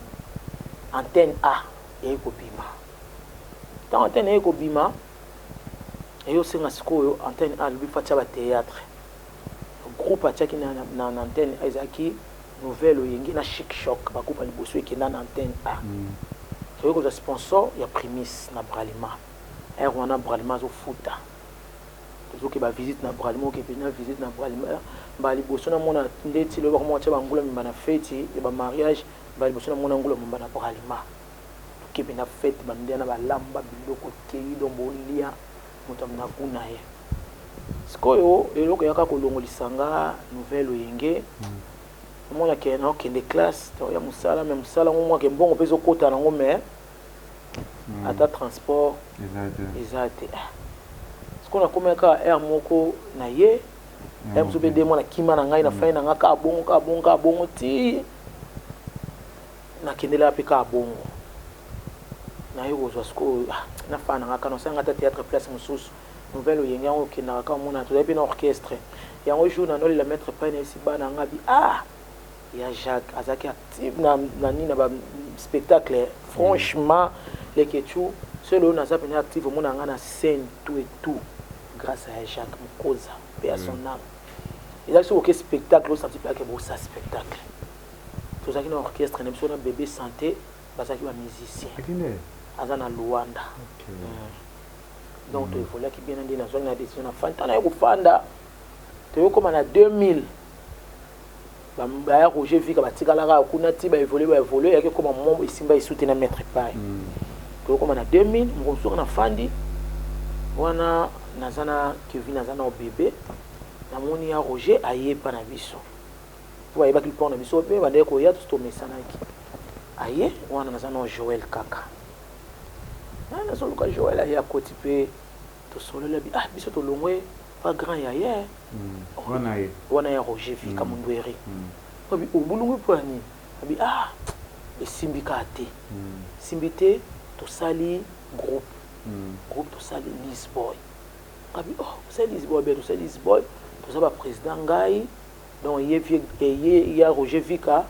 antenne A et ekobima tant antenne ekobima et yo senga sikoyo antenne A lui fatia ba théâtre groupe atiaki na antenne ezaki nouvelle oyengi na Chic Choc bakupa liboso ekenda na antenne A soki kozwa sponsor ya Primis na Bralima wana Bralima azofuta tozoki bavisite na Bralima okepe na visite na Bralima baliboso na mona ndeti lo bakomona tia bangula mimba na feti ya bamariage baliboso na mona ngula mimba na Bralima tokepe na fete bandia na balamba biloko kei dombolia moto amina kuna ye sikoyo eloko yaka kolongolisanga nouvelle oyenge mona ke na okende classe to ya musala mais musala ngomwa ke mbongo pezo kota nango mais ata transport ezate sikona komeka air moko na ye mso be demo na kima na ngai na fai na ngaka bongo ti na kendela pe ka bongo na yo ozwa siko na fa na ngaka no sanga ta théâtre place mususu nouvelle oyenge yango okenda ka mona to pe na orchestre yango jour na no la mettre pas na si bana ngabi il y a Jacques azaki active na nina ba spectacle franchement les ketu selo na za pena active mona nga na scène tout et tout grâce à Jacques Mukoza paix à son âme il a sur aucun spectacle au senti pas que bon ça spectacle tout ça qui na orchestre na biso na bébé santé bazaki ba musicien azana Luanda donc il fallait qu'il bien andi na zone na décision na fanta na ko fanda to comme na 2000 ba Roger Vika batikalaka kuna ti ba évoluer yake comme mombo isimba isoutenir mettre pas to comme na 2000 mkonso na fandi wana nazana Kevin nazana au bébé na moni ya Roger ayepa na biso to ayeba ki pona biso pe ba ndeko ya to mesana ki aye wana nazana Joël Kaka na solo ka Joël ya koti pe to solo la bi biso to longwe pas grand ya hier wana ya Roger Vika Mundweri obi obulungu pwani abi esimbika te simbite to sali groupe to sali Lisboy abi sali Lisboy be to sali Lisboy to saba président ngai donc il y a Roger Vika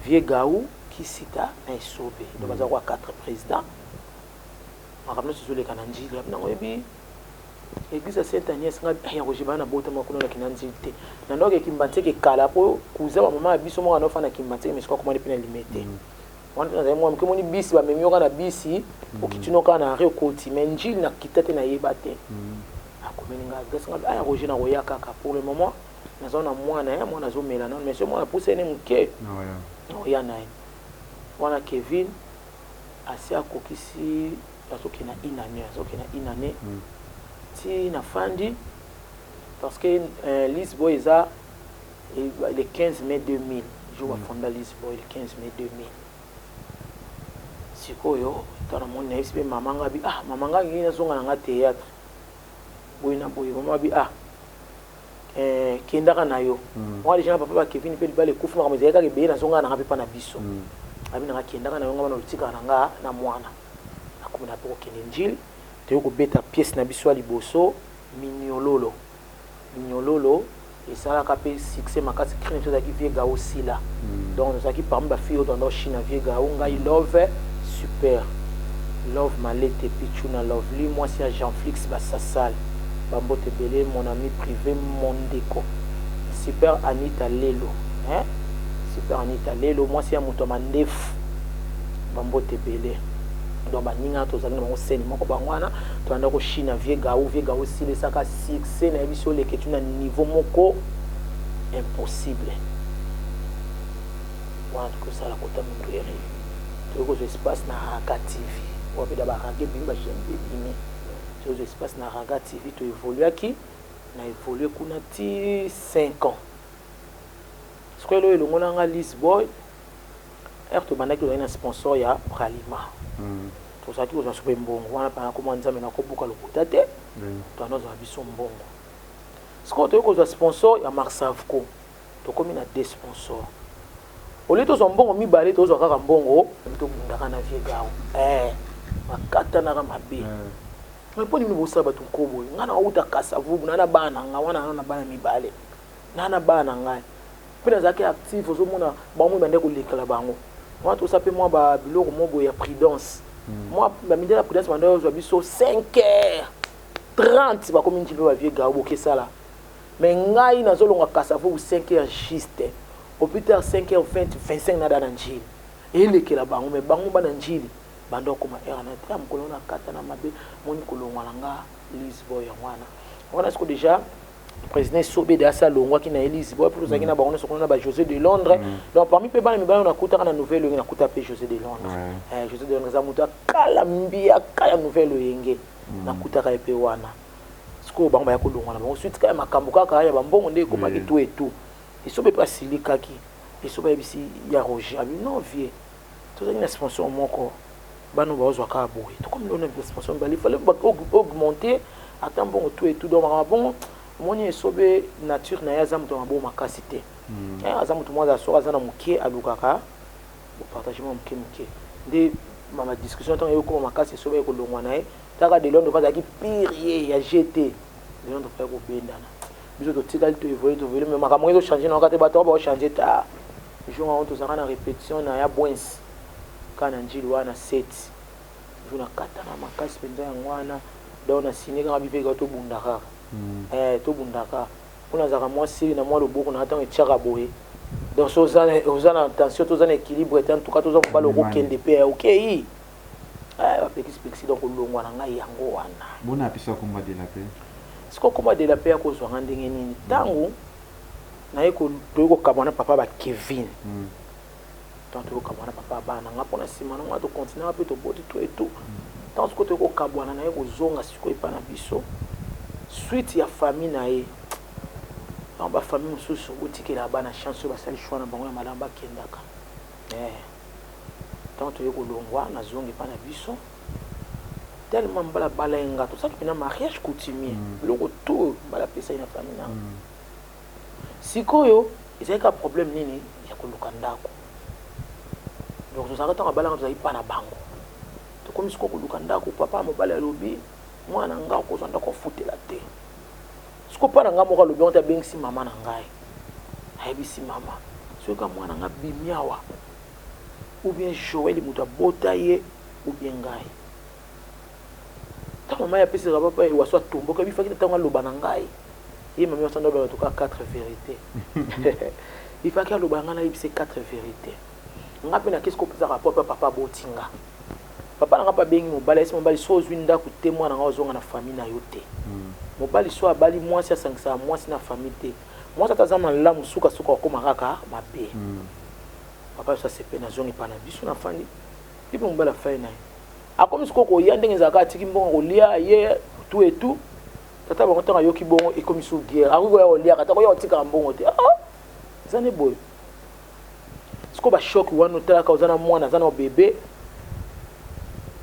vieux gaou qui cita na isobe donc baza kwa 4 présidents makamno sizole kananji na ngoyebi Église Sainte-Agnès nga Roger bana bota makuna na kinanzite na ndoke kimbanteke kala po kuza ba mama biso mo anofa na kimbanteke mais comment pena limité wana na mo mkimoni bisi ba memioka na bisi okitunoka na re okoti menjil na kitate na yebate akomeninga gasa Roger na roya kaka pour le moment na zona mwana zo mela non mais ce mwana pousse ne mke oya na wana Kevin asia kokisi asoki na inane si na fandi parce que Lisboa eza le 15 mai 2000 jour à fondé Lisboa le 15 mai 2000 sikoyo tana mon nevis be mama ngabi mama ngangi na zonga na théâtre boy na boy mama bi kendaka na yo moi les gens papa ba Kevin pe bale kufu ma mzeka ke be na zonga na pa na biso abi na kendaka na yo ngama no tika na nga na mwana akomina po kende njili te ko beta pièce na biso liboso minyololo et ça la capé succès makasi crine chose qui vie gao sila donc ça qui parmi ba fille dans Chine vie gao ngai love super love malete pichuna lovely moi c'est Jean-Flix Bassasal Bambote Belé mon ami privé Mondeko super Anita Lelo super Anita Lelo moi c'est Mutoma Ndef Bambote Belé donc baninga tozali na scène moko bangwana to anda ko Chine vie gao sila saka succès na biso le ketuna niveau moko impossible wana ko sala kota mungere to ko espace na Raga TV ou bien d'abord Raga bimba chembe bimi to espace na Raga TV to évoluer qui na évoluer kuna ti 5 ans ce que le ngona nga Lisboy to bandaki to ina sponsor ya Bralima to ça qui ko so mbongo wana pa ko nzambe na ko buka lokuta te to anozo biso mbongo ce que to ko sponsor ya Marsavco to komi na des sponsors au lieu de son mbongo mibale to zo kaka mbongo to bundaka na vie gao makata na mabe mais poni ni bosa batu kobo ngana uta kasa vubu na bana ngawana na bana mibale na bana ngai pena zaki actif zo mona ba mu bande ko lekala bango moi to sape moi ba biloko mobo ya prudence moi ba minde la prudence bande zo biso 5h30 ba komi njibe ba vie gao bokesala mais ngai na zo longa kasa vubu 5h juste au plus tard 5h20 25 na dana njili elekela bango mais bango bana njili bando koma era na tram kolona kata na mabe moni kolongwa nga Lisboa ya wana on a ce que déjà président Sobé de asa longwa ki na Lisboa pour zaki na bango so kolona ba José de Londres donc parmi pe bana mibana na kuta na nouvelle na kuta pe José de Londres José de Londres za muta kala mbia kala nouvelle yenge na kuta ka pe wana sko bango ba kolongwa na bango suite ka makambo kaka ya bambongo nde koma ki tout et tout et Sobé pas silika ki et Sobé bisi ya Roger abi non vie tout ça une sponsor moko bano bazo ka boy to comme on a une sponsor il fallait augmenter attends bon tout et tout donc bon moni Sobé nature na yazam to bon makasité azam to moza so azana muke alukaka au partagement muke de ma discussion tant yo ko makasi Sobé ko longwa nae taka de Londres va ki pire ya GT de Londres fa ko bendana biso to tikali to évoluer mais makambo zo changer na ka te bato ba changer ta jour on to saka na répétition na ya Bwens kana njili wana set juna kata na makasi penza ya ngwana daona sinika ngabipeka to bundaka to bundaka kuna zaka mwasi na mwa loboko na tanga tchaka boye donc so zana attention to zana équilibre en tout cas to zo mbalo ko kende pe okay ba pekisi donc longwa na ngai yango wana bona apisa komba de la paix siko komba de la paix ko zo ngandenge nini tangu na yeko to ko kabana papa ba Kevin tant que kabwana papa bana ngapona sima na ngwato continuer ape to boti tout et tout tant que to ko kabwana na yeko zonga siko ipana biso suite ya famille na ye ba famille mususu botikela bana chance ba sali choix na bango ya malamba kendaka tant que yeko longwa na zonga ipana biso tellement bala enga to ça qui na mariage coutumier loko tout bala pesa ina famille na sikoyo ezeka problème nini ya koluka ndako donc nous arrêtons à balancer nous pas na bango to comme siko koluka ndako papa mobala lobi mwana nga ko zonda ko futela te siko pa na nga mo lobi on ta bengisi mama na ngai ayebisi mama siko mwana nga bimiawa ou bien Joël muta botaye ou bien ngai ta mama ya pesi papa e waswa tombo ka bifaki ta nga loba na ngai ye mama sanda ba to ka 4 vérités il faut que loba nga na yebisi 4 vérités ngapi na qu'est-ce qu'on peut rapport papa botinga papa nga pa bengi mobali esi mobali so zwinda ku témoin na ngozonga na famille na yote mobali so abali mwasi asangisa mwasi na famille te mwasi atazama la musuka suka ko makaka mabe papa so sepe na zongi pana biso na fandi ipo mobali fa ina akomi siko ko yandenge zaka tiki mbongo kolia ye tout et tout tata bango tanga yoki bongo ekomi so guerre ako ya olia kata ko ya otika mbongo te zane boy siko ba choc wana tala ka uzana mwana zana bébé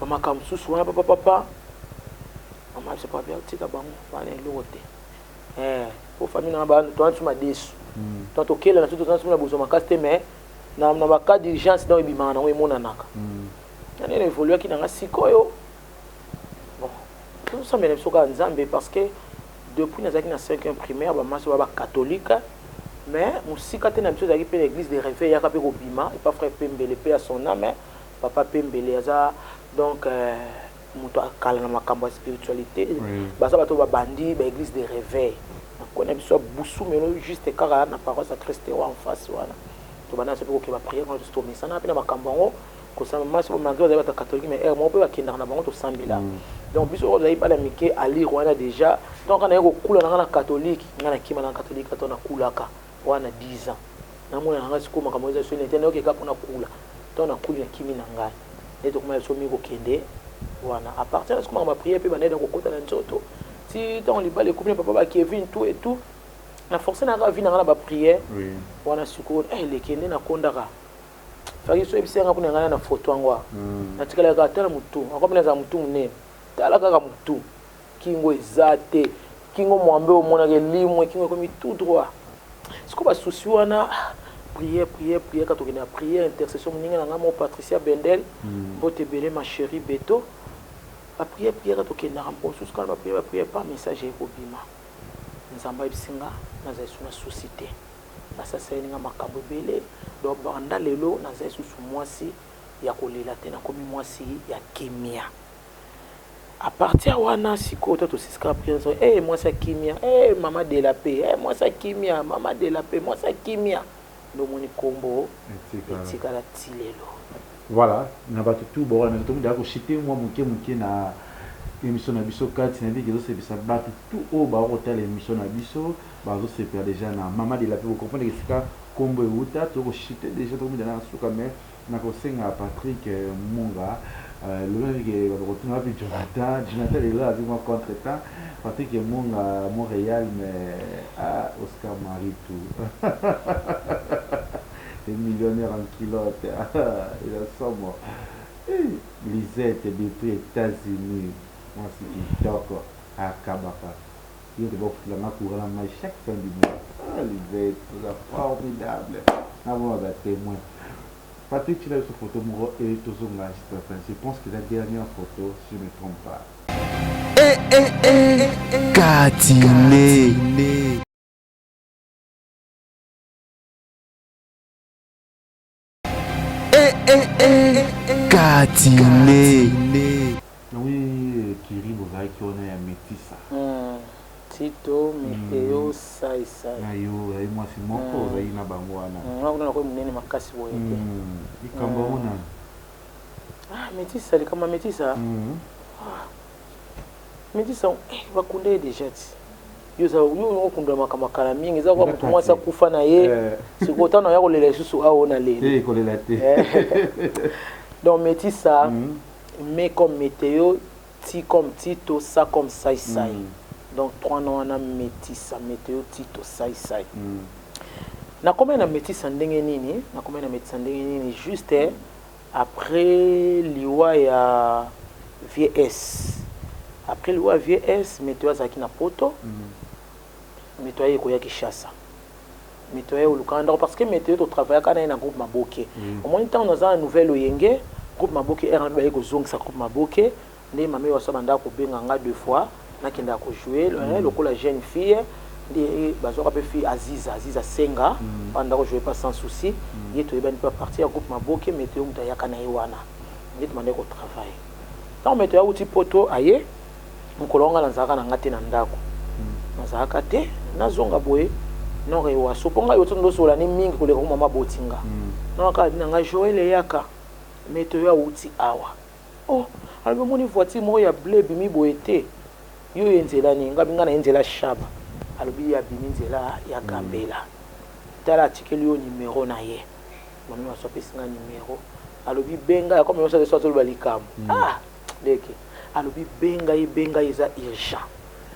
makambo susu wana papa mama c'est pas bien tika bango bana elote pour famille na ba to antu madesu to to kela na to antu na bozo makate mais na ba cas d'urgence dans ebima na wemona naka na ne évoluer ki na sikoyo bon tout ça mais soka nzambe parce que depuis nazaki na 5e primaire ba maso ba catholique mais musika te na biso zaki pe l'église de réveil ya ka pe ko bima et pas frère Pembele pe à son âme papa Pembele aza donc moto akala na makambo ya spiritualité baza bato babandi ba église de réveil nakona biso busu melo juste kaka na paroisse à Christ en face wana to bana se ko ke ba prière quand to misa na pe na makambo ngo ko sa maso ba manzo ba catholique mais mo pe ba kinda na bango to sambila donc biso ko zai pas la mike ali wana déjà donc on a ko kula na catholique ngana kima na catholique to na kulaka wana 10 ans na mona nga siko makambo za so nitende ke kapona kula to na kuli na kimi na ngai neto kuma so mi ko kende wana à partir de ce moment ma prière pe baneda ko kota na nzoto si tant li bale couple papa ba Kevin tout et tout na forcer na ga vina na ba prière wana siko le kende na kondaka faki so ebisenga kuna ngana na photo angwa na tikala ka tala mutu akomena za mutu ne tala kaka mutu kingo ezate kingo mwambe o mona ke limwe kingo komi tout droit siko ba souci wana prière quand on a prière intercession ninga na mo Patricia Bendel bote belé ma chérie Beto la prière quand on a rampo sous quand la prière pas messager ko bima nzamba ibisinga na za suna société na sa seninga makambo belé do banda lelo na za susu mwasi ya kolela te na komi mwasi ya kimia à partir wana siko to siska prière mwasi ya kimia mama de la paix mwasi ya kimia mama de la paix mwasi ya kimia nomoni kombo etikala tilelo voilà na bato tout bon na to munda ko chiter moi muke na émission na biso kati na ndiki zo se bisa bato tout o ba hôtel émission na biso ba zo se per déjà na mama de la paix vous comprenez que sika kombo euta to ko chiter déjà to munda na suka mais na ko senga Patrick Munga le même que va retourner avec Jonathan est là avec moi contre temps Patrick Munga à Montréal mais à Oscar Marie tout des millionnaires en kilote il a somme Lisette depuis États-Unis moi c'est d'accord à Kabaka il est bon la ma courant la chaque fin du mois Lisette c'est formidable avoir des témoins Patrick, tu as cette photo, et je pense que la dernière photo, si je ne me trompe pas. Katiné. Katiné. Oui, Kiri Bozai qui on est un métissa. Tito, Météo, Sai. Ayo, moi c'est mon pose, il n'a pas moi. On a comme une makasi boye. Il Cameroun. Ah, métissa, les comme métissa. Métissa, va couler déjà. Yo za yo kunda makamaka mingi za kwa mtu mwasa kufa na ye. Sikotana ya kolela susu ao na le. Kolela te. Donc métissa, mais comme Météo, Ti comme Tito, Ça comme Sai. Donc 3 noms na métissa Météo Tito Sai. Na combien na métissa ndenge nini? Na combien na métissa ndenge nini juste après liwa ya VS. Après liwa VS, Météo azaki na poto. Météo yeko ya Kishasa. Météo olukanda parce que Météo to travailler kana na groupe Maboke. Au moins temps on a une nouvelle oyenge, groupe Maboke RNB yeko zongisa groupe Maboke, ne mame wa sabanda ko benga nga 2 fois. Nakenda ko jouer la jeune fille de bazoka pe fille Aziza Senga pendant que jouer pas sans souci il est bien pas partir groupe Maboke Météo mutaya kana iwana il demandé ko travail tant Météo uti poto aye mukolonga na zaka na ngate na ndako na zaka te na zonga boye non rewa soponga yo tondo sola ni mingi ko le mama botinga non ka nga Joël yaka Météo uti awa oh albe moni voiture mo ya blé bimi boete yo enzela ni ngabinga na enzela shaba alobi ya bimi nzela ya gambela tala article yo numéro na ye mami wasope singa numéro alobi benga comme yo so to balikam leke alobi benga eza urgent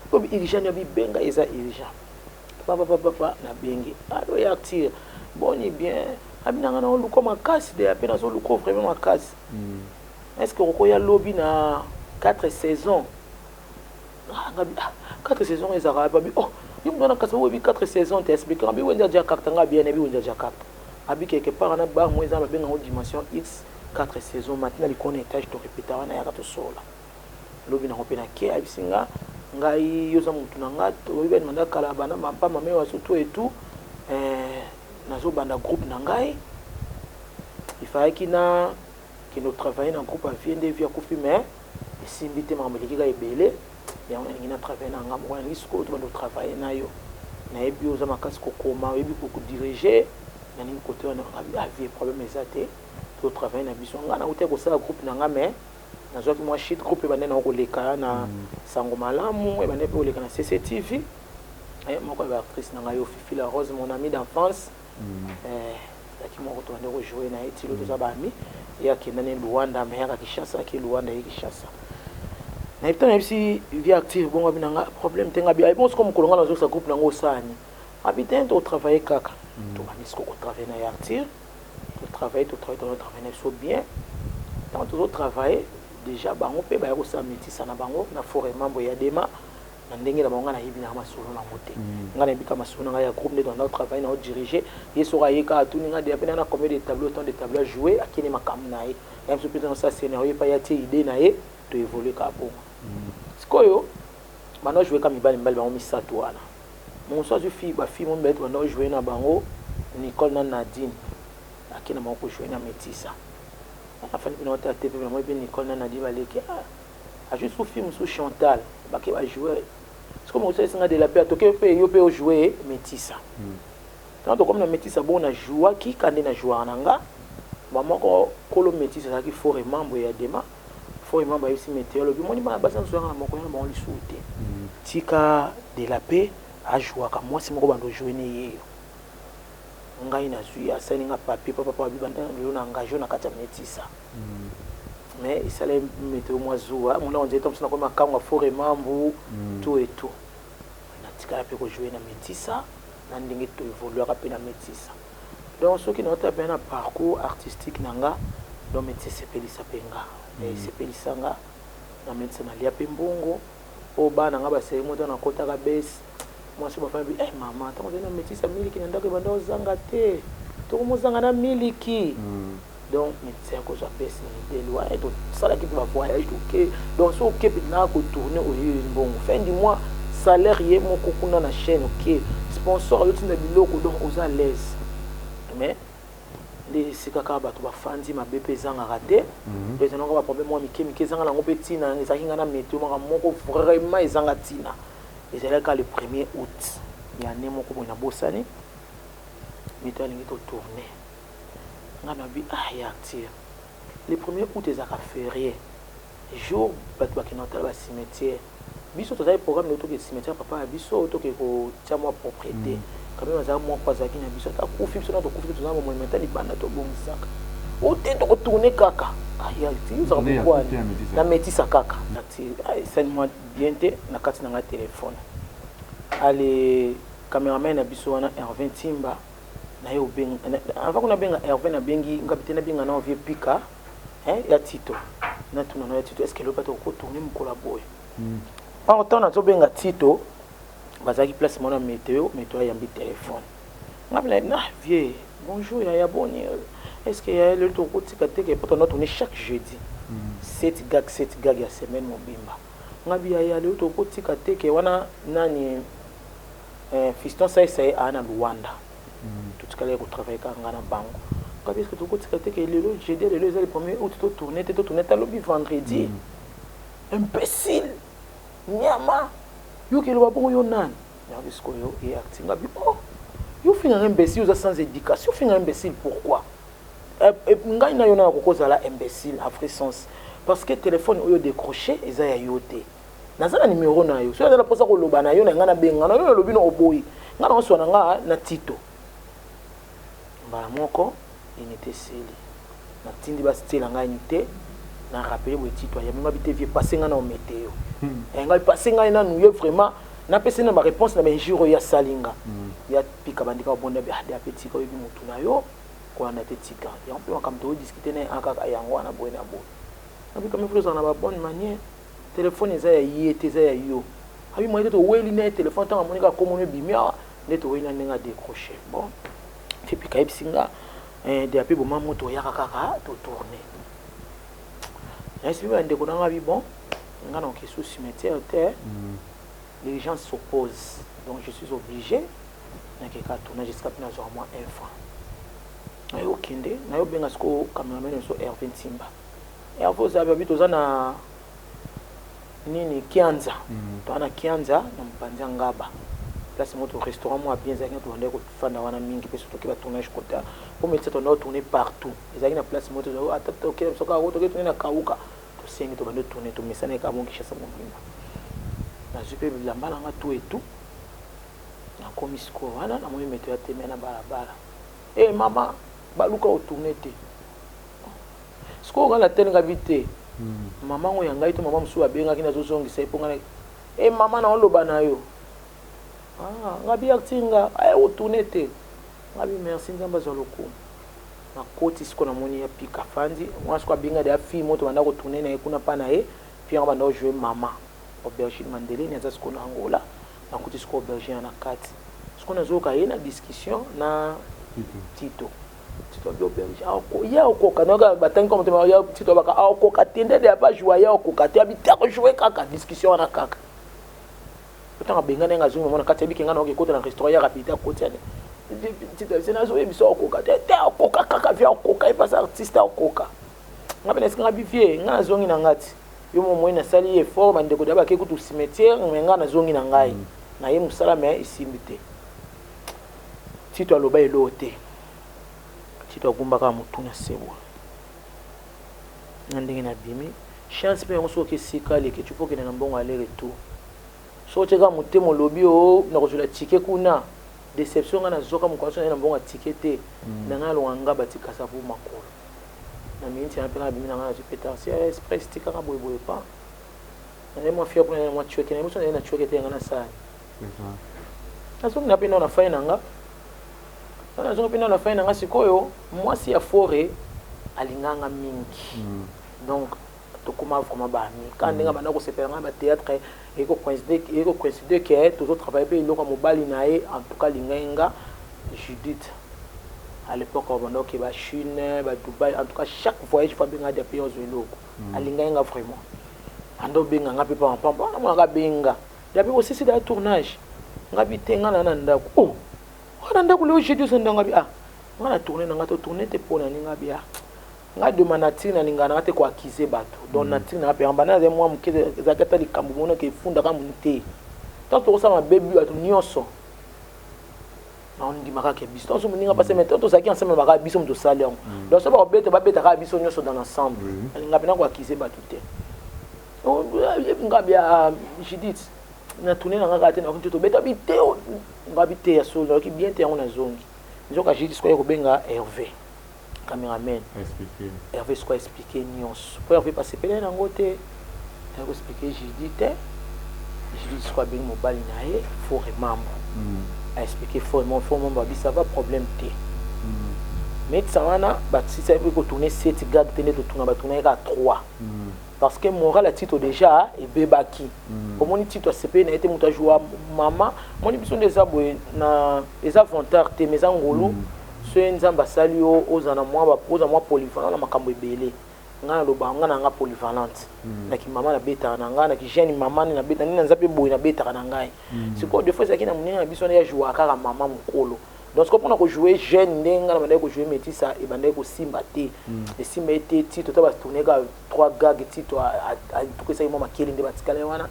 comme urgent yo benga eza urgent papa na bengi alo ya tire boni bien abinanga na luko makasi de apena so luko vraiment makasi est-ce que Roko ya lobby na 4 saisons 4 saisons les arabes oh il me donne 4 saisons t'expliquer abi wenda dia carte nga bien abi wenda dia carte abi quelque part na bar moi za bien en dimension X 4 saisons maintenant les connectage to répéter na ya to sola lobby na kopena ke abi singa ngai yoza mutu na nga to ben manda kala bana mapa mame wa surtout et tout nazo banda groupe na ngai il fallait qu'il nous travaille dans un groupe à VND via Kofi mais si invité ma meliki ga ebele ya on a travaillé dans ngam on risque to ba travailler na yo na ebi oza makasi ko koma ebi ko diriger na ni côté on a vie problème ezate to travailler na biso ngana uté ko ça groupe na ngame na zo ki moi shit groupe ba nena ko leka na sango malamu e ba ne ko leka na CCTV moko ba actrice na ngayo Fifi la Rose mon amie d'enfance qui m'a retourné rejouer na etilo to zabami ya kinane Luanda mais ya Kishasa ki Luanda yi Kishasa na iptana bisi vie active bon abinanga problème tenga bi bon comme kolonga na zo sa groupe nango sani habitant to travailler kaka to banisko ko travailler na active to travailler na so bien tant to travailler déjà bango pe ba ko sa metisa na bango na forêt mambo ya dema na ndenge la monga na hibi na masolo na moté ngana bika masolo na ya groupe de dans travail na diriger yeso ka yeka tuni nga de apena na combien de tableaux temps de tableaux jouer akini makam na ye même si peut-être ça scénario pas ya ti idée na ye to évoluer ka bon sikoyo bana jouer comme ibali mbali ba mi sato wana mon so fille ba fille mon bête bana jouer na bango Nicole na Nadine akina mako jouer na Metisa afani bina wata TV na moi bien Nicole na Nadine baleki a juste sous film sous Chantal ba ke ba jouer c'est comme ça singa de la paix toke pe yo pe jouer Metisa tant comme na Metisa bon na joua ki kande na joua nanga ba moko kolo Metisa ça qui faut membre ya dema faut membre ya si météo le bimoni ba basan so na moko na ba li souté tika de la paix a joua ka moi si moko bando jouer ne yeyo ngai na zui asani nga papier papa bibanda le na engagé na kata Metisa mais il s'allait mettre au mois zoua mon là on disait comme ça comme quand on faut mambo tout et tout na tika pe ko jouer na Metisa na ndenge to évoluer ka pe na Metisa donc ceux qui n'ont pas un parcours artistique nanga donc Metisa pelisa penga et c'est pelisa nga na Metisa na lia pembongo o bana nga ba sey moto na kota ka base moi je me fais maman tant on na Metisa miliki na ndako banda ozanga te to mo zanga na miliki donc médecin ko j'appelle c'est de loi et tout ça là qui va voyager OK donc so OK na ko tourner au bon fin du mois salaire yé mon kokuna na chaîne OK sponsor yo tina biloko donc aux à l'aise mais les sikaka ba to ba fandi ma BP zanga raté les gens ont pas problème moi mike zanga na ngopé tina ezaki ngana météo moko vraiment ezanga tina et c'est là quand le 1er août il y a nemo ko na bosani météo lingi to tourner ngana bi ya active le 1er août ezaka férié jour bato bakinota ba cimetière biso to za programme de autoke cimetière papa biso autoke ko tia moi propriété quand même za moi pas zakina biso ta kufi biso na to kufi to za mo monumental ibanda to bomisaka o te to tourner kaka ya active za ko na Metisa kaka active c'est moi bien te na kati na nga téléphone allez cameraman na biso wana Hervé Timba na yo benga avant qu'on a benga Hervé na bengi ngapite na benga na vie pika ya Tito na tuna na Tito est-ce que le bateau ko tourner mo collaborer en temps na to benga Tito bazaki place mona météo yambi téléphone ngapela na vieux bonjour ya boni est-ce que ya le to ko tika teke pour notre tourner chaque jeudi 7 gag ya semaine mobimba ngabi ya le to ko tika teke wana nani fiston sai ana Luanda tout cas les travailler quand on a bango quand est-ce que tu côté que le jeudi le 1er août tu tourner ta lobby vendredi imbécile nyama yo ke lo ba bon yo nan ya bisko yo et actinga bi oh yo fina imbécile aux sans éducation fina imbécile pourquoi ngai na yo na ko kozala imbécile à vrai sens parce que téléphone yo décroché eza ya yote nazana numéro na yo so na posa ko loba na yo na ngana benga na yo lobi no oboyi ngana so na nga na Tito mbala moko inité seli na tindi ba style nga inité na rappeler bo Tito ya même habité vie passer nga na o météo nga passer nga na nous vraiment na pese na ma réponse na benjiro ya salinga ya pika bandika bonda bi hadi apeti ko bi mutu na yo ko na te tika ya on peut comme to discuter na aka yango na boy na boy Abi quand même faut en avoir bonne manière. Téléphone eza ya yete eza ya yo. Abi moi to weli na téléphone tant monika komono bimia neto weli na nga décrocher. Bon. Et puis kai singa de api bo maman to ya kaka to tourner. Est-ce que ndeko na ngabi bon nga na ke sous cimetière terre. Les gens s'opposent. Donc je suis obligé na ke ka tourner jusqu'à plus na moi un franc. Ayo kende na yo benga sko cameraman so Hervé Timba. Hervé zabi to na nini Kianza. To ana Kianza na mpanza ngaba. Place moto restaurant moi bien zaki to ndeko fanda wana mingi pe surtout ki ba tournage kota. Pour mettre to na tourner partout. Ezaki na place moto zo atata OK soka ko to ke tourner na kauka. To sengi to bando tourner to mesana ka mo kishasa mo binga. Na jupe bilamba na tout et tout. Na komisko wana na mo meto ya teme na barabara. Eh maman baluka o tourner te. Sko ngala tenga vite. Maman ngo yanga ito maman musu abenga kina zo songisa iponga. Eh maman na oloba na yo. Ah, ngabi aktinga ay o tourner te. Ngabi merci nzamba zoloko. Na koti siko na moni ya pika fandi. Moi siko abenga de fille moto banda ko tourner na kuna pa na e. Puis on banda jouer maman. Aubergine Mandela ni za siko na Angola. Na koti siko aubergine na kati. Siko na zo ka na discussion na Tito. Tito bi aubergine. Ako ya okoka noga batang comme te ya Tito baka okoka tende de pas jouer ya okoka te habita ko jouer kaka discussion na kaka. Tant benga nga zo mona kati bi kenga no ke kota na restaurant ya rapide koti ane. Tito c'est zo ebiso okoka te okoka kaka via okoka e pas artiste okoka. Ngapena singa bi vie nga zongi na ngati. Yo mo moina sali effort bande ko daba ke kutu cimetière nga na zongi na ngai. Na ye musala me isimbite. Tito aloba elote. Tito agumbaka mutu na sebo. Ndenge na bimi. Chance pe onso ke sika le ke tu faut que na mbongo aller retour. So teka mutemo lobi o na kozula ticket kuna. Déception na zoka mukwaso na mbongo ticket na ngalo nganga batika sabu makolo. Na minti na pena bimi na ngana jipeta. Si express tika ka boy pa. Na mo fia pour na mo chweke na mo na chweke te ngana sa. Azo na pena na fa nanga. Na zo pena na fa nanga sikoyo mwasi ya forêt alinganga mingi. Donc to kuma vraiment ba mi quand ndinga bana ko sepela ba théâtre et ko coïncider que toujours travailler pe iloko mobali nae en tout cas linga Judith à l'époque on banda ke ba Chine ba Dubaï en tout cas chaque voyage fa benga de pays aux iloko alinga vraiment ando benga ngapi pa pamba na mwa benga ya pe aussi c'est des tournage ngapi tenga na ndako oh wana ndako le Judith ndanga ngapi ah ngana tourner na ngato tourner te pona ninga bia nga demanda tina lingana ngate ko accuser bato donc natina pe ambana ze moi mukeze zakata likambo mona ke funda ka munte tant to sama bebi bato nyonso na on dit maka ke biso to muninga passer mais to zaki ensemble maka biso mto salon donc ça ba beta ka biso nyonso dans ensemble nga pena ko accuser bato te nga bia Judith na tourner na ngaka te na kunto beta bite nga bite ya solo ki bien te on a zongi nzoka Judith ko ko benga Hervé cameraman expliquer Hervé soit expliquer nyonso pour Hervé passer pele na ngote ta ko expliquer Judith soit bien mobile nae faut remember a expliquer faut membre bi ça va problème te mais ça wana ba si ça peut tourner 7 gars tenir de tourner ba tourner à 3 parce que moral a titre déjà et bebaki comme on titre CP na été muta jouer maman mon biso des aboué na les avantages te mes angolo ceux nzamba salio ozana moi polyvalent na makambo ebele ngana loba ngana nga polyvalente na ki mama na beta na ngana ki jeune mama na beta ni nzape boy na beta na ngai c'est quoi des fois ça qui na munena biso na jouer kaka mama mukolo donc ce qu'on a jouer jeune ndenga na banda ko jouer métissa et banda ko simba te et simba te tito to ba tourner ga 3 gags tito a tout que ça mama keli nde batikala wana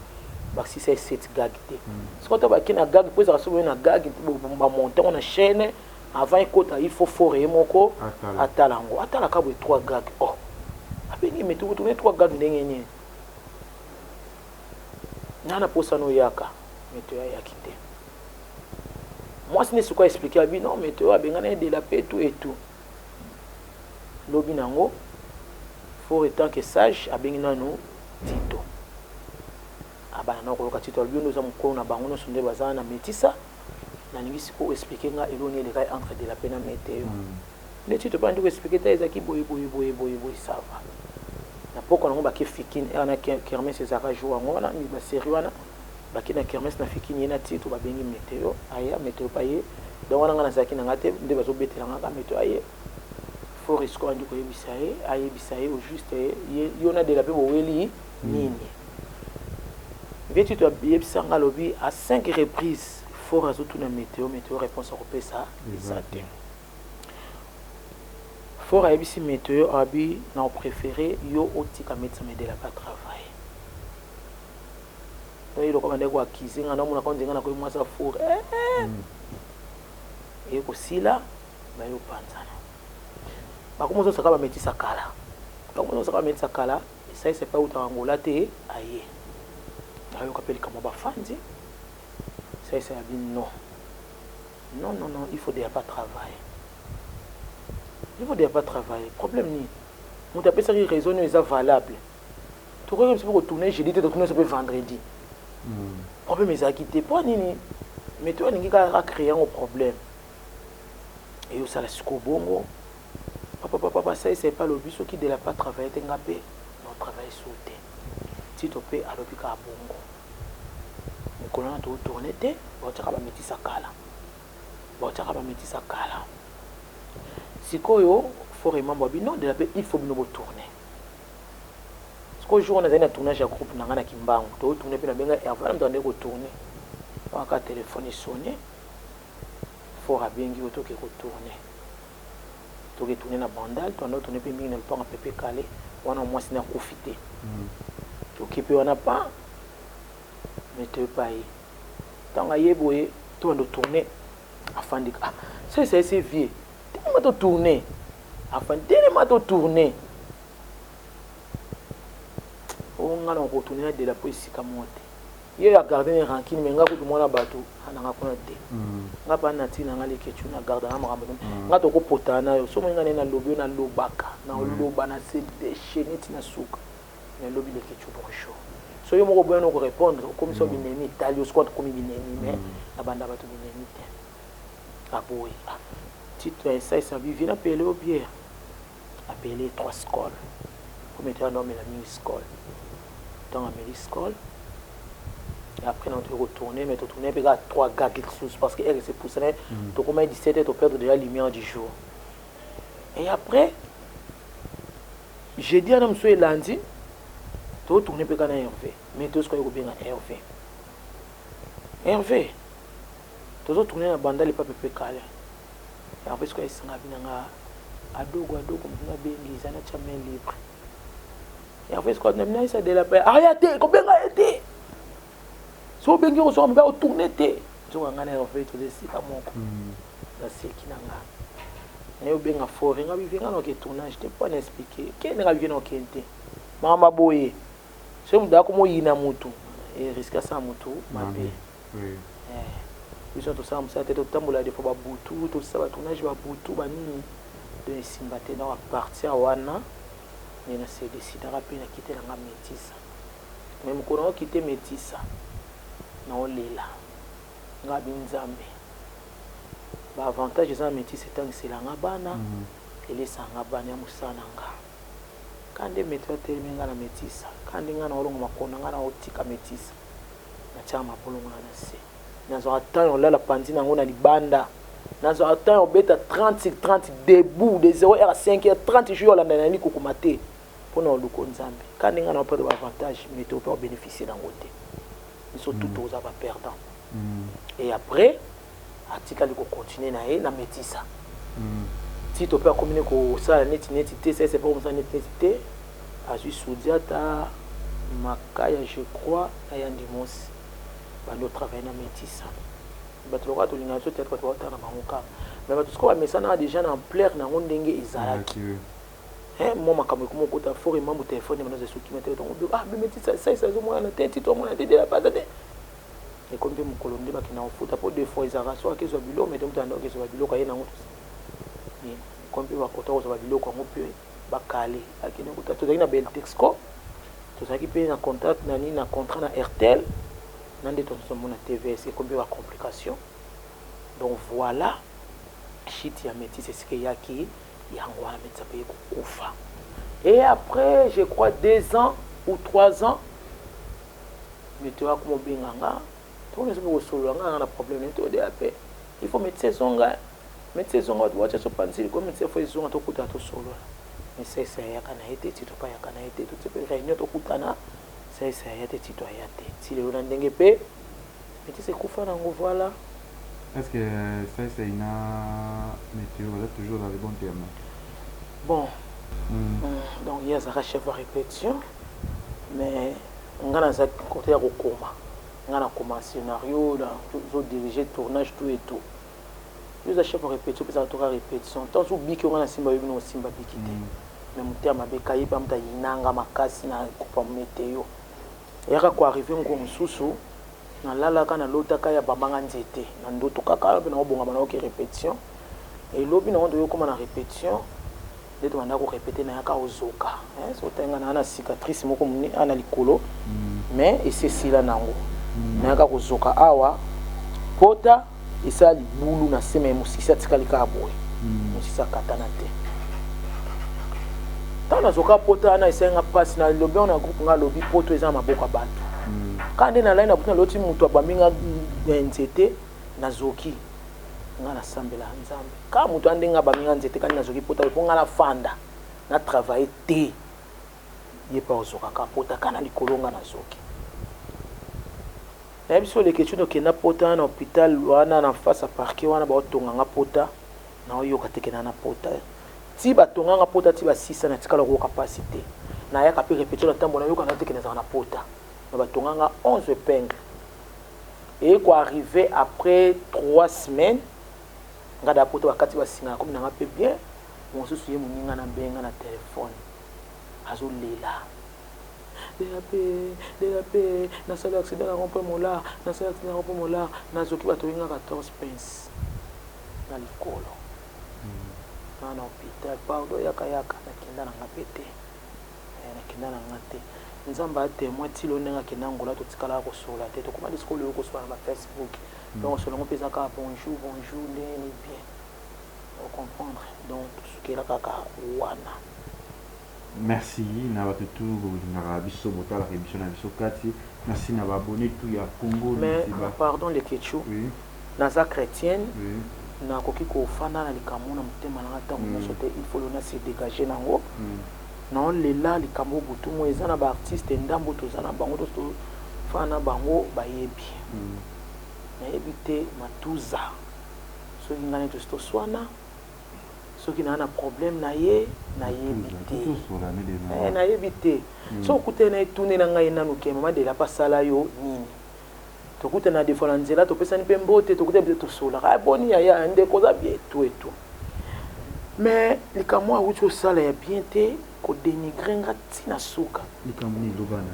ba 6 7 gags te ce qu'on to ba kina gag pour ça so na gag ba monter on a chaîne avant il faut forer moko atalango atalaka bo 3 gags oh abengi metu ko tourner 3 gags ndenge ni nana posa no yaka metu ya yakite moi ce n'est pas expliquer abi non metu abengana de la paix tout et tout lobi nango faut étant que sage abengi nanu Tito abana na ko Tito albi ndo za mko na bango no sonde bazana na metisa na ningisi ko expliquer nga eloni le kai entre de la peine météo le Tito pas ndiko expliquer ta ezaki boy ça va na poko nango bake fikini na kermesse ezaka jour yango wana mi basérie wana bake na kermesse na fikini ye na titre babengi météo aya météo pa ye donc wana nga nazalaki na nga te nde bazobetelanga ka météo aye fo risque andi koyebisa ye ayebisa ye au juste yo na dela mpe boweli nini vie titre yebisanga alobi à 5 reprises fo azotuna météo réponse akopesa eza te fort à ABC météo abi n'a préféré yo otika médecin de la pas travail donc il recommande quoi acquiser ngana mona ko ndenga na ko mwasa fort et ko sila ba yo panzana ba ko mozo saka ba médecin kala ba ko mozo saka médecin kala ça c'est pas autant angola te aye ayo kapeli kama ba fandi ça c'est abi non il faut déjà pas travailler. Il faut déjà pas travailler. Problème ni. On t'appelle ça qui raisonne est valable. Tu crois que tu peux retourner jeudi, tu retourner vendredi. Problème est acquitté. Pas nini. Mais tu as créé un problème. Et ça la bongo. Papa, ça c'est pas le but qui ne l'a pas travaillé. Tu as non travail sauté. Si tu peux à l'hôpital à bongo. Mais quand on a tourné, tu vas mettre ça kala. Tu vas mettre ça kala. Si il faut remember non de la paix il faut nous retourner parce qu'au jour on a un tournage à groupe na kimbango to tourner pe na benga avant de retourner on a téléphoné sonné faut rabengi auto que retourner to retourner na bandal to na tourner pe mingi na temps pepe calé on a moins na profiter to kepe on a pas mais te pas y tant ayeboye to ndo tourner afin de ça c'est vieux tellement tourner enfin tellement tourner on a retourner de la police comme moi il a gardé les rancines mais ngako mwana bato ananga kona te ngapa na tina ngale kechu na garda na makambo ngato ko potana yo so mwenga na lobi na lobaka na loba na se déchaîner tina souka na lobi le kechu bonjour so yo moko boyano ko répondre comme ça binemi italio squad comme binemi mais na banda bato binemi te aboy titre ça ça vient appeler au bière appeler 3 scoles pour mettre un nom la mini scole dans la mini scole et après on doit retourner mais retourner avec 3 gars quelque chose parce que elle c'est pour ça donc comme 17 heures tu perds déjà la lumière du jour et après j'ai dit à monsieur lundi tu retourner avec un Hervé mais tout ce qu'on a bien Hervé tu retourner à banda les pas peu calé et après ce que ça nga adogo mna bengi zana cha main libre et après ce qu'on a mis ça de la paix arrêtez ko benga été so bengi ko so mba o tourner té so nga na fait tout de suite à moko la seki nanga et benga fort nga bivenga no ke tournage te pas expliquer ke nga bivenga no kente mama boye so mda ko mo yina mutu et risque ça mutu mabe oui ils sont tous ensemble ça tête tambola des fois babutu tout ça tournage babutu banini de simbate na partir wana ni na se décider rapide na quitter la métisse même ko na quitter métisse na olela nga binzambe ba avantage za métisse tant c'est la ngabana ele sanga bana ya musana nga kande metwa terminga na métisse kande nga na olongo makona nga na otika métisse na chama polongo na se nazo attendre là la pandine ngo na libanda nazo attendre beta 30 debout de 0 à 5h30 jours là na ni kokomate pour na luko nzambe quand nga na pas de avantage mais tu peux bénéficier dans côté ils sont tout aux aba perdant et après article ko continuer na métissa si tu peux communiquer ko ça net c'est pas comme ça net à juste Soudiata Makaya je crois à Yandimos bando travailler na métissa bato ko to linga so tete ko ta na bangoka mais bato ko ba mesana déjà en plaire na ngondenge izalaki moi makambo ko moko ta fort mambo téléphone na zo ki mettre donc mais métissa ça zo mo na tete to mo na tete la patate et comme be mukolo nde ba kina ofuta pour deux fois izara so akezo bilo mais donc tando akezo bilo ka yena ngoto ni comme be ba kota ko zo bilo ko ngope ba kale akine ko ta to na bel texco to ça qui paye na contact na ni na contrat na RTL nande to so mona TVS et combien de complications donc voilà shit ya métis c'est ce qu'il y a qui yangwa metsa paye kufa Et après, je crois 2 ans ou 3 ans, mais tu vois comment bien tu vois que solo un problème tu DAP. Il faut mettre ses ongles, mettre ses ongles, tu vois, tu penses comme mettre ses ongles, tu coûtes à tout solo. Mais c'est ça, il y a qu'à été, tu pas y a qu'à été, tout ce réunion, tu coûtes à c'est ça, il y a des citoyens. Si le Hollandais n'est pas, mais tu sais quoi faire, voilà. Est-ce que ça c'est une météo, vous êtes toujours dans les bons termes? Bon, donc il y a un chef de répétition, mais on a un côté au coma. On a un scénario, on a dirigé tournage, tout et tout. Il y a un chef de répétition, puis ça a répétition. Tant que vous avez un simba, vous avez un simba qui mais mon terme avec Kaye, par exemple, il y a un makasi na coupe météo. Il y a quoi arriver un gros sous na lala kana lota kaya bamanga nzete na ndoto kaka na obonga bana ok répétition et lobi na ndo comme na répétition ndeto bana ko répéter na yaka ozoka so tenga na na cicatrice moko muni ana likolo mais et c'est sila nango na yaka ozoka awa pota isa libulu na sema musisa tikalika aboy musisa katana te tana zoka pota na isenga passe na lobi on a groupe nga lobi poto eza maboko bantu quand on a là, on a l'autre mutu abaminga nzete na zoki nga na sambela nzambe quand mutu andenga baminga nzete quand na zoki pota po nga na fanda na travailler te ye pa ozoka ka pota kana likolonga na zoki na biso les questions que na pota na hôpital wana na face à parquet wana ba otonga nga pota na oyoka tekena na pota ti ba tonga nga pota ti ba 6 na tikala ko capacité na ya ka pe répéter le temps bona yoka na tekena na pota na batonganga 11 épingles et quoi arriver après 3 semaines ngada poto wakati basinga comme nanga pe bien mon souci muninga na benga na téléphone azo lela DAP na sala accident na rompe mola na sala accident na rompe mola na zoki batoinga 14 pence na likolo na hôpital pardon yaka na kinda na ngapete na kinda na ngate nzamba témoin tilo nenga kenangola to tikala ko sola te to komandi skolo ko sola na Facebook donc solo ngo pesa ka bonjour les bien on comprendre donc ce qui est là kaka wana merci na batutu na biso botala émission na biso kati merci na abonné tout ya Congo mais pardon les ketchou oui naza chrétienne oui na koki ko fanda na likamuna mutema na ngata mo sote il faut le se dégager nango non lela likambo butu mo ezana ba artiste ndambo tozana bango to fana bango bayebi na ebité matuza so ngane to swana so ki na problème na ye na yebité na yebité so kute na tourner na ngai nanu ke mama de la pasala yo nini to kute na defola nzela to pesa ni pembote to kute to sola ka boni ya ndeko za bien tout et tout mais likambo a ucho sala ya bien te ko dénigrer nga tina suka likamuni lobana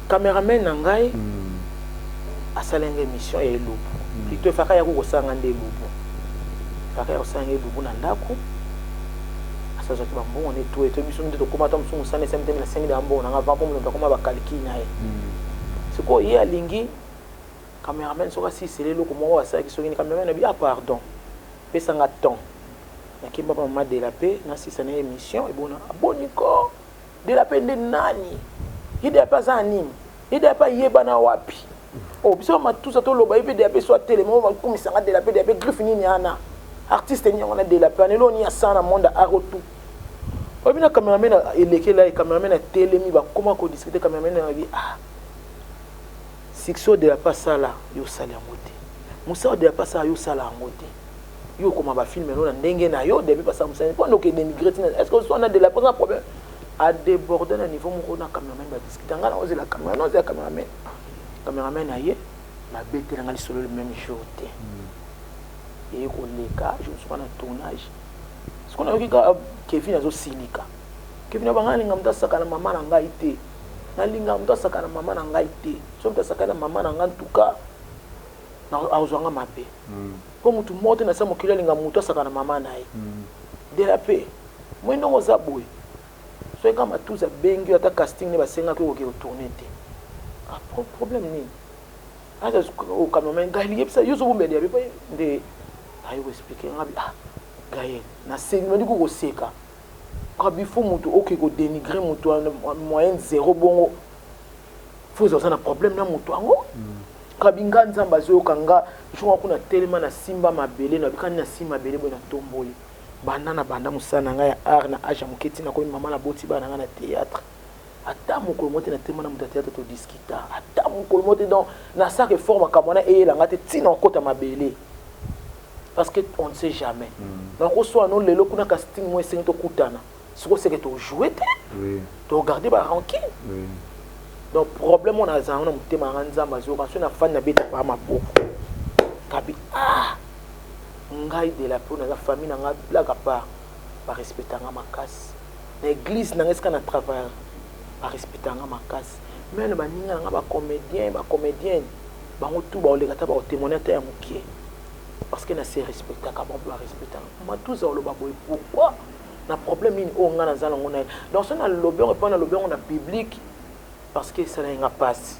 cameraman na ngai asalenga émission ya elubu plutôt faka ya ko sanga nde elubu faka ya sanga elubu na ndako asazo ki bambo on est tout et émission de ko mata msungu sana semte na sengi dambo na ngava ko mlo ko mabakaliki na ye siko ye alingi cameraman soka si selelo ko mo wasaki soki ni cameraman na bi pardon pesa nga temps nakimba pa mama de la paix na sisa na émission et bona aboniko de la paix nde nani ide pa za nini ide pa yeba na wapi oh biso matusa to loba ipe de la paix soit tellement va komisa nga de la paix de la paix griffe nini ana artiste ni ngona de la paix ne lo ni asana monde a retour obi na cameraman eleke la cameraman na telemi ba koma ko discuter cameraman na bi Sixo de la paix sala yo sala ngote musa de la paix sala yo sala ngote yo comme ba film non ndenge na yo depuis pas ça musa pendant que dénigrer est-ce que on a de la pas un problème à déborder à niveau mon na cameraman ba discuter ngana oser la caméra non c'est cameraman aye ma bête la ngali solo le même jour té et ko leka je suis pas na tournage ce qu'on a vu Kevin azo silika Kevin ba ngani ngamta saka na mama na ngai té na linga mta saka na mama na ngai té so mta saka na mama na ngai en tout cas na azwanga mabe comme tout monde na sa mokila linga muto saka na mama na ye de la paix moi non oza boy so kama tout ça bengi ata casting ne basenga ko ke retourner té ah problème ni ata au cameraman gali yepsa yozo bombe de ba de ayo expliquer ngabi ah gaye na sengi ndiko ko seka quand il faut mutu OK ko dénigrer mutu moyen zéro bongo faut ça un problème na mutu ango kabinga nzamba zo kanga jonga kuna tellement na simba mabele na bikani na simba mabele bona tomboli banda musana nga ya art na aja muketi na ko mama na boti bana nga na théâtre ata mokolo mote na tellement na mutu théâtre to discuta ata mokolo mote donc na sa réforme kamona e la ngate tina okota mabele parce que on ne sait jamais donc on soit non lelo kuna casting moi c'est to kutana siko c'est que to jouer to garder ba ranking donc problème on a za on mutema nzamba zo quand na fan na beta pa maboko kabi ngai de la pour na famille na nga blague part ba respecter nga makasi na église na ngeska na travail ba respecter nga makasi mais na baninga nga ba comédien bango tout ba oleka ta ba témoigner ta mukie parce que na se respecter ka ba respecter ma tout ça lo ba boy pourquoi na problème ni o nga na zala ngona donc ça na lobby on pas na lobby on a public parce que ça n'a passe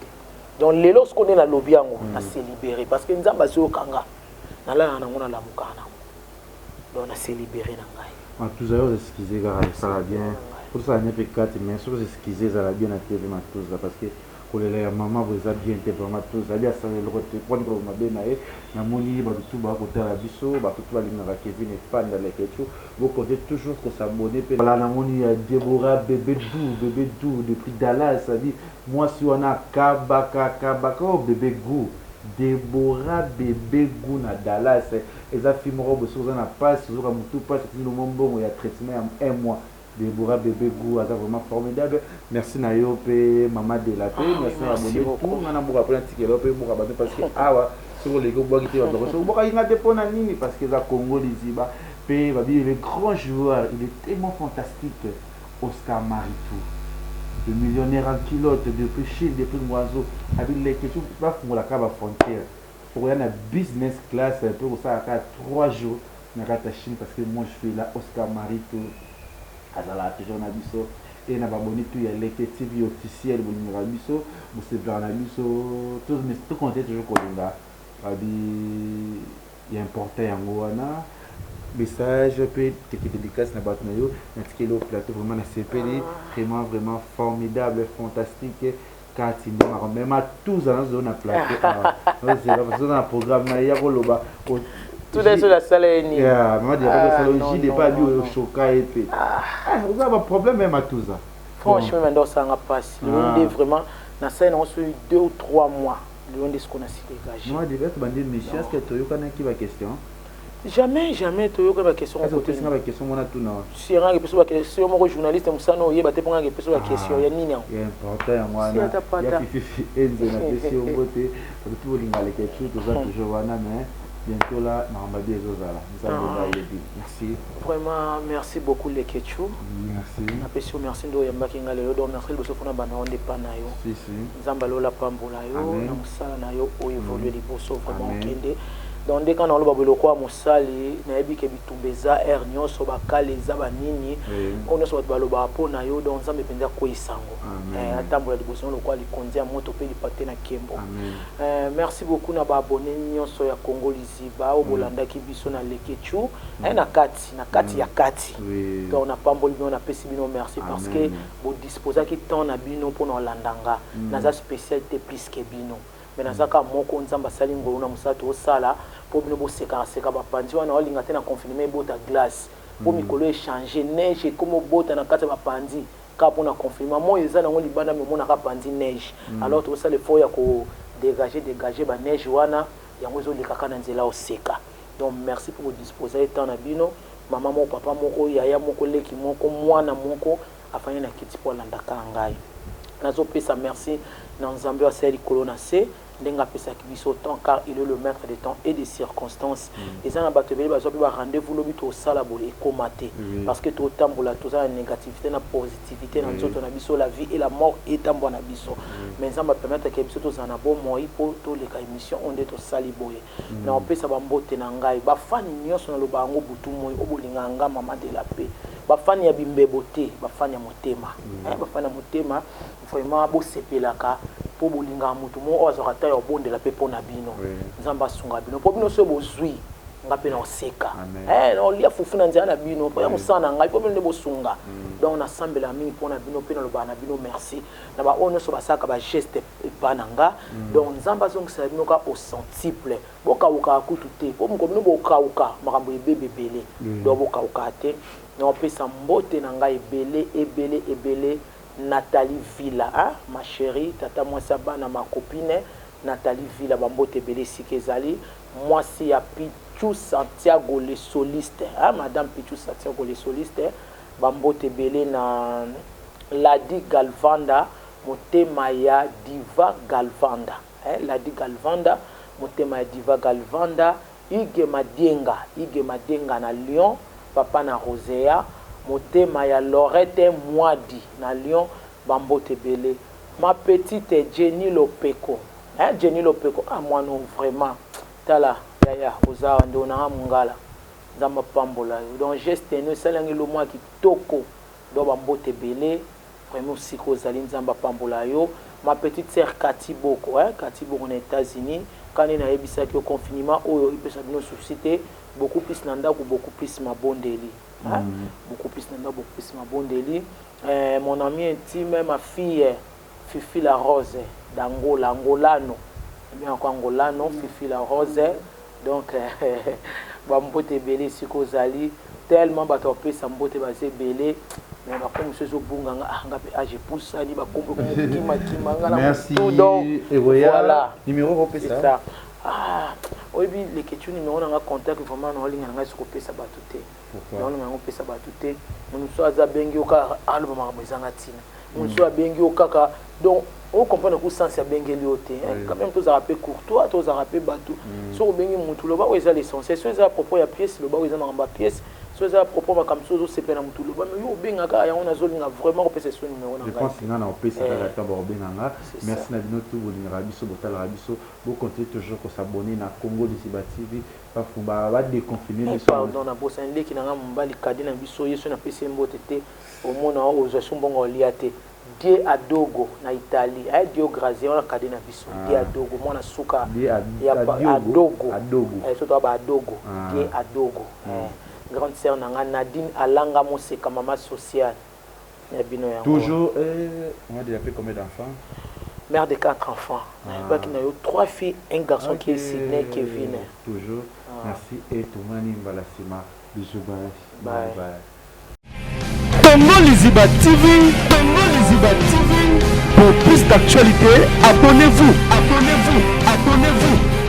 donc les lorsqu'on est na lobby yango na se libérer parce que nzamba zo kanga na la na ngona la mukana donc na se libérer na ngai en tout ça excuser car ça va bien pour ça n'est pas 4 mais sur excuser ça va bien à TV ma tout ça parce que pour les maman vous a bien été vraiment tout ça bien ça le côté prendre ma bien nae na moni ba tout ba côté la biso ba tout ba linga Kevin et fan dans les quelque vous comptez toujours que s'abonner voilà na moni Deborah bébé doux depuis Dallas ça dit moi si on a kabaka bébé goût Deborah bébé goût na Dallas et ça film robe sur na passe sur un tout passe le moment il y a traitement un mois Deborah bébé goût c'est vraiment formidable merci Nayo pe maman de la paix merci abonné tout on a beaucoup appris un ticket là pe beaucoup abonné parce que sur les go bois qui va donc beaucoup il a dépend na nini parce que za Congo liziba pe va dire le grand joueur il est tellement fantastique Oscar Maritou le millionnaire en culotte depuis Chine depuis Moiseau avec les questions pas pour la caba frontière pour y a business class pour ça à 3 jours na kata Chine parce que moi je fais là Oscar Maritou azala toujours na biso et na baboni tout ya leke TV officiel bolinga biso bose bana biso tout compter toujours kolinga abi il important yango wana message pe dédicace na bato na yo na tikelo plateau vraiment na CPD vraiment formidable fantastique kati ndima même tous en zone plateau c'est parce que dans le programme na ya koloba tout est sur la salle ni maman dit que j'ai pas vu au choca et puis vous avez un problème même à tout ça franchement maintenant ça n'a pas si on est vraiment na ça on sur 2 ou 3 mois on est ce qu'on a si dégagé moi devait te demander monsieur est-ce que tu as une qui va question jamais tu as une question est-ce que tu as une question on a tout non si on a une question mon journaliste musano yeba te ponga question la question ya nini il est important moi na ya fifi enze na question beauté tout lingale quelque chose toujours wana mais bientôt là, merci. Vraiment, merci beaucoup les Ketchou. Merci. Merci ndo yambaki ngalelo do merci le sofona bana onde panayo. Si. Nzambalo la pambola yo, na musala na yo o évoluer liboso vraiment kende. Donc dès qu'on a le babelo kwa musali na yebi ke bitumbeza er nyonso bakale za banini on so baloba pona yo donc nzambe penza ko isango. Atambola liboso lo kwa likondia moto pe lipate na kembo. Merci beaucoup na ba abonné nyonso ya Congo liziba o bolanda ki biso na Leketchu na kati ya kati. Donc na pamboli on a pesi bino merci parce que vous disposez ki temps na bino pour na landanga na za spécialité plus que bino. Mais dans ka moko nzamba sali ngolo na musato osala po bino bo seka ba pandi wana olinga tena confirmer bota glace po mikolo échanger neige comme bota na kata ba pandi ka pona confirmer mo ezana ngoli bana me mona ka pandi neige alors to sala faut ya ko dégager ba neige wana yango zo likaka na nzela oseka. Donc merci pour vous disposer temps na bino maman mo papa moko yaya moko leki moko mwana moko afanya na kiti po landaka ngai nazo pesa merci na nzambe wa seli kolona se ndenga pesa kibiso temps car il est le maître des temps et des circonstances et ça na batebeli bazo ba rendez-vous lobi to sala bo ekomate parce que to tambola to za négativité na positivité na nzoto na biso la vie et la mort et tambo na biso mais ça va permettre que biso to za na bon moi pour to les émission on est to sali boye na on pesa ba mbote na ngai ba fan nyonso na loba ngo butu moi obolinga nga mama de la paix ba fan ya bimbebote ba fan ya motema ba fan ya motema vraiment bo sepelaka po bolinga mutu mo ozakata ya bonde la pepo na bino nzamba sunga bino po bino so bozwi ngape na oseka na olia fufu na nzela na bino po ya musana ngai po bino bosunga donc na sambela mingi pona bino pe na loba na bino merci na ba ono so basaka ba geste pananga donc nzamba zongisa bino ka au centuple boka uka kutu te po mko bino boka uka makambo ebebele donc boka uka te na opesa mbote na ngai ebele Nathalie Villa ma chérie tata moi sabana ma copine Nathalie Villa bambote ebele sikezali moi si ya Pichu Santiago le soliste madame Pichu Santiago le soliste bambote ebele na Ladi Galvanda motema ya Diva Galvanda Ladi Galvanda motema ya Diva Galvanda Ige Madienga na Lyon papa na Rosea motema ya Lorette Mwadi na Lyon bambote ebele ma petite Jenny Lopeko Jenny Lopeko moi non vraiment tala ya oza ndo na mungala nzamba pambola donc geste no salangi lo moi kitoko do bambote ebele vraiment siko zali nzamba pambola yo ma petite sœur Katiboko Katiboko na États-Unis quand na yebisa ki au confinement oyo ipesa bino société beaucoup plus nanda ko beaucoup plus mabondeli beaucoup plus nanda beaucoup plus mabondeli mon ami intime ma fille Fifi la Rose d'Angola angolano bien encore angolano Fifi la Rose donc bambote belé siko zali tellement bato pesa mbote basé belé mais ba comme ce bunga nga pe age poussa ni ba kombo kima ngala merci donc et voilà numéro repesa ça oyebi les questions numéro na contact vraiment na linga nga siko pesa bato te donc na ngo pesa bato te muso aza bengi oka alba ma bezanga tina muso abengi okaka donc on comprend que sens ya bengi lioté quand même tous rappel courtois tous rappel bato so bengi mutu loba oza l'essentiel so za propos ya pièce loba oza na ngamba pièce so za propos ba comme so c'est pena mutu loba mais yo benga ka ya on a zolinga vraiment repesa so numéro na je pense que na opesa ka ta ba benga merci na bino tout bolinga biso botala rabiso bo continuer toujours ko s'abonner na Congo Liziba TV pa fumba ba déconfiner les pardon na bossa ndeki na ngamba likadi na biso yeso na pesa mbote te au mona ozo sumbongo liate Die Adogo na Italie Dio Graziano na kadena biso Die Adogo mwana suka ya Adogo surtout ba Adogo Die Adogo grande sœur na Nadine Alanga Moseka maman sociale na bino ya toujours on a déjà fait combien d'enfants mère de 4 enfants pas qu'il y a 3 filles un garçon qui est Sidney Kevin toujours merci et Toumani Mbalasima bisous bye Congo Liziba TV, pour plus d'actualités, abonnez-vous.